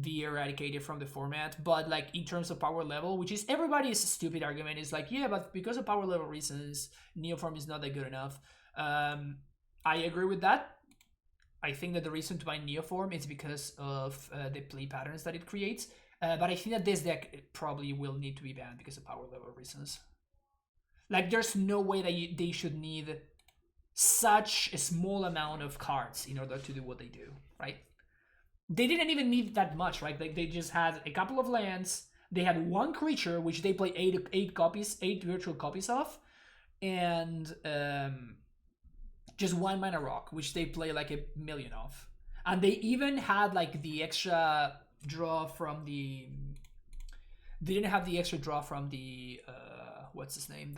be eradicated from the format. But like in terms of power level, which is everybody's stupid argument, is like, yeah, but because of power level reasons, Neoform is not that good enough. I agree with that. I think that the reason to buy Neoform is because of the play patterns that it creates. But I think that this deck probably will need to be banned because of power level reasons. Like, there's no way that they should need such a small amount of cards in order to do what they do, right? They didn't even need that much, right? Like, they just had a couple of lands. They had one creature, which they play eight virtual copies of, and just one mana rock, which they play like 1,000,000 of. And they even had like the extra draw from the. They didn't have the extra draw from the what's his name,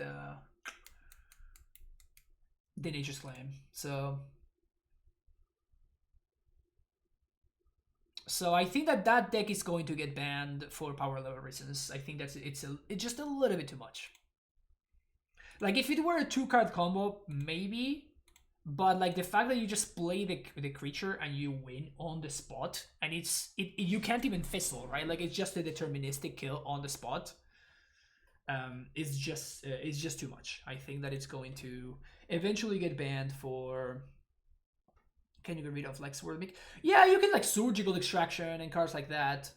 the Nature's Claim. So I think that that deck is going to get banned for power level reasons. I think that it's just a little bit too much. Like if it were a 2-card combo, maybe. But like the fact that you just play the creature and you win on the spot, and you can't even fizzle, right? Like it's just a deterministic kill on the spot. It's just too much. I think that it's going to eventually get banned for. Can you get rid of like Sword Make? Yeah, you can like Surgical Extraction and cards like that.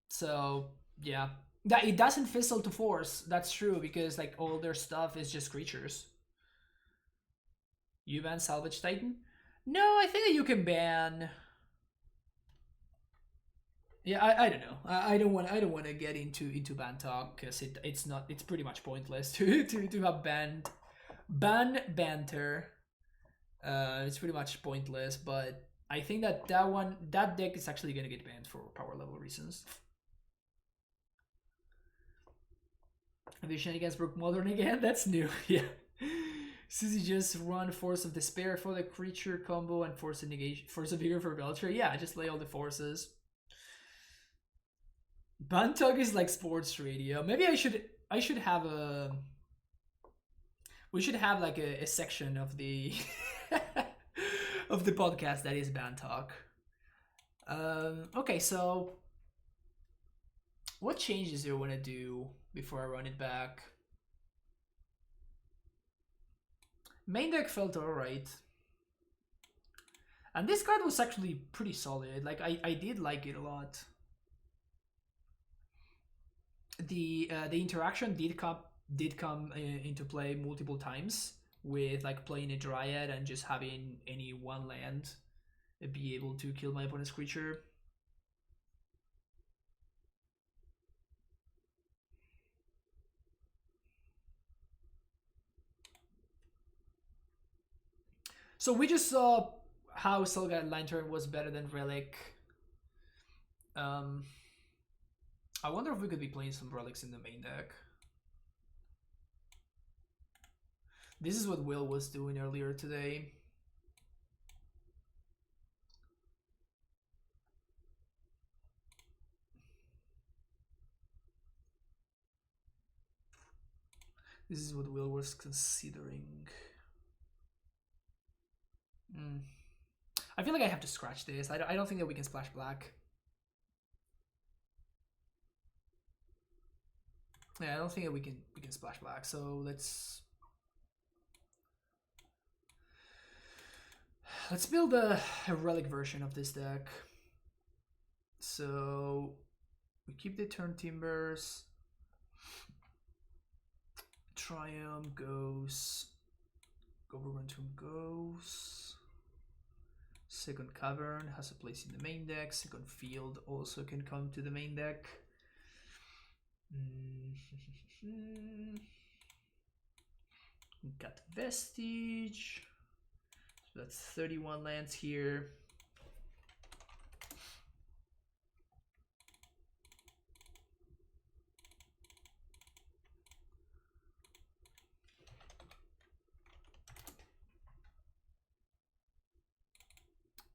So yeah, that it doesn't fizzle to force. That's true because like all their stuff is just creatures. You ban Salvage Titan? No, I think that you can ban. Yeah, I don't know. I don't want to get into ban talk because it's pretty much pointless to have ban banter. It's pretty much pointless, but I think that that deck is actually gonna get banned for power level reasons. Vision against Brook Modern again? That's new. Yeah. Susie just run Force of Despair for the creature combo and Force of Negation, Force of Vigor for Belcher. Yeah, just lay all the forces. Bantalk is like sports radio. Maybe I should have a. We should have like a section of the of the podcast that is Bantalk. Okay, so what changes do you want to do before I run it back? Main deck felt alright. And this card was actually pretty solid. Like I did like it a lot. The interaction did come into play multiple times with like playing a Dryad and just having any one land be able to kill my opponent's creature. So we just saw how Selga Lantern was better than Relic. I wonder if we could be playing some Relics in the main deck. This is what Will was doing earlier today. This is what Will was considering. I feel like I have to scratch this. I don't think that we can splash black. Yeah, I don't think that we can splash black. So let's build a relic version of this deck. So we keep the turn timbers. Triumph goes. Government Tomb goes. Second Cavern has a place in the main deck. Second Field also can come to the main deck. Got Vestige. So that's 31 lands here.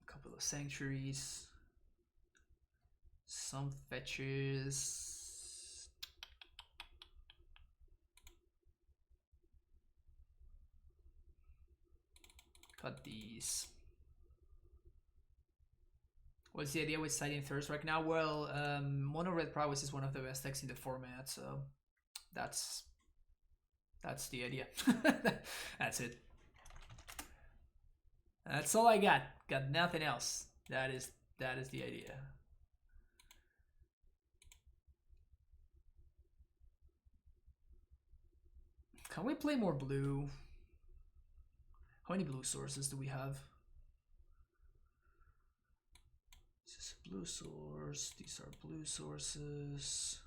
A couple of sanctuaries. Some fetches. Cut these. What's the idea with citing thirst right now? Well, mono red prowess is one of the best decks in the format, so that's the idea. That's it. That's all I got. Got nothing else. That is the idea. Can we play more blue? How many blue sources do we have? This is a blue source. These are blue sources.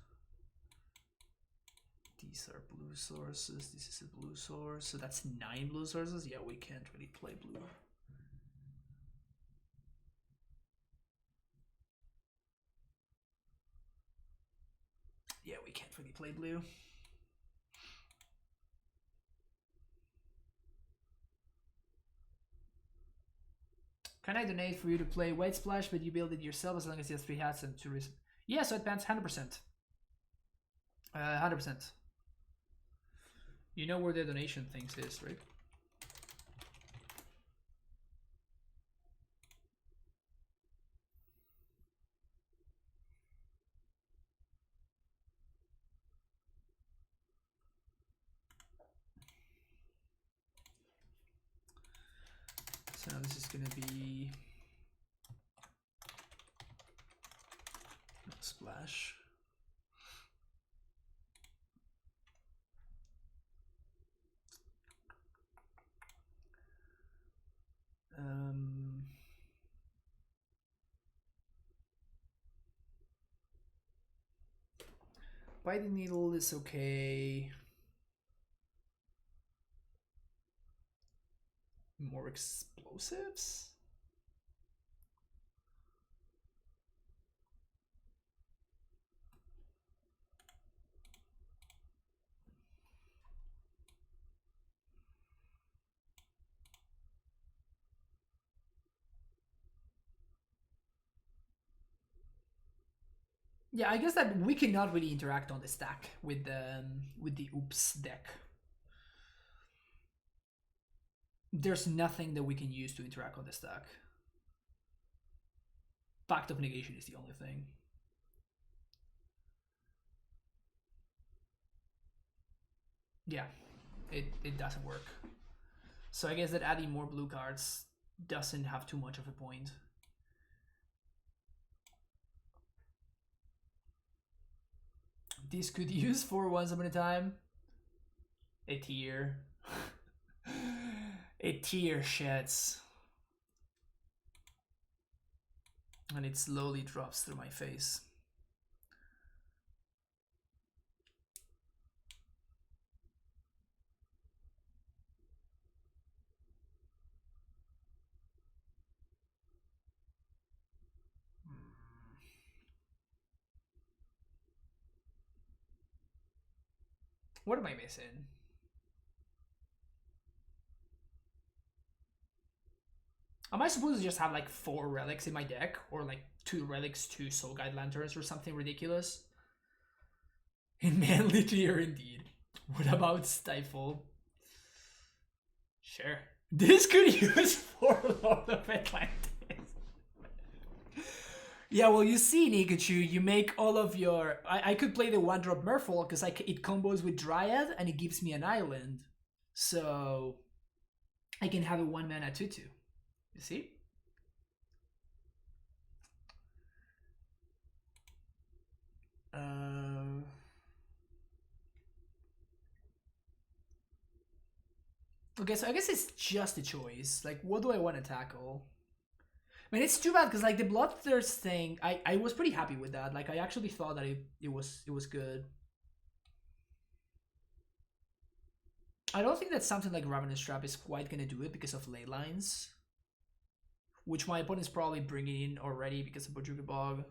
These are blue sources. This is a blue source. So that's 9 blue sources. Yeah, we can't really play blue. Yeah, we can't really play blue. Can I donate for you to play White Splash, but you build it yourself as long as you have 3 hats and 2 reasons? Yeah, so it bans 100%. 100%. You know where the donation things is, right? So now this is gonna be splash. Biting needle is okay. More explosives? Yeah, I guess that we cannot really interact on the stack with the oops deck. There's nothing that we can use to interact on the stack. Pact of Negation is the only thing. Yeah, it doesn't work. So I guess that adding more blue cards doesn't have too much of a point. This could use 4 once upon a time. A tear. A tear sheds. And it slowly drops through my face. What am I missing? Am I supposed to just have like 4 relics in my deck? Or like 2 relics, 2 Soul Guide Lanterns or something ridiculous? In manly tier indeed. What about Stifle? Sure. This could use 4 Lord of Atlantis. Yeah, well, you see, Nikachu, you make all of your... I could play the 1-drop Merfolk because it combos with Dryad and it gives me an island. So I can have a 1-mana 2-2. You see? Okay, so I guess it's just a choice. Like, what do I want to tackle? I mean, it's too bad because like the Bloodthirst thing, I was pretty happy with that. Like, I actually thought that it was good. I don't think that something like Ravenous Trap is quite gonna do it because of ley lines, which my opponent's probably bringing in already because of Bojuka Bog.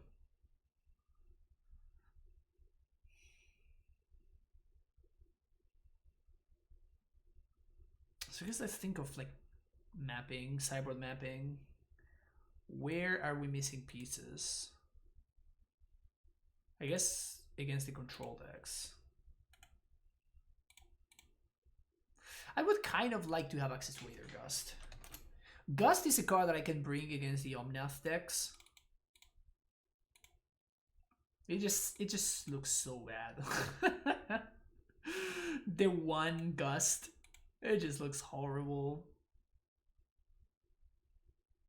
So I guess let's think of like mapping, sideboard mapping. Where are we missing pieces? I guess against the control decks. I would kind of like to have access to Aether Gust. Gust is a card that I can bring against the Omnath decks. It just looks so bad. The one Gust, it just looks horrible.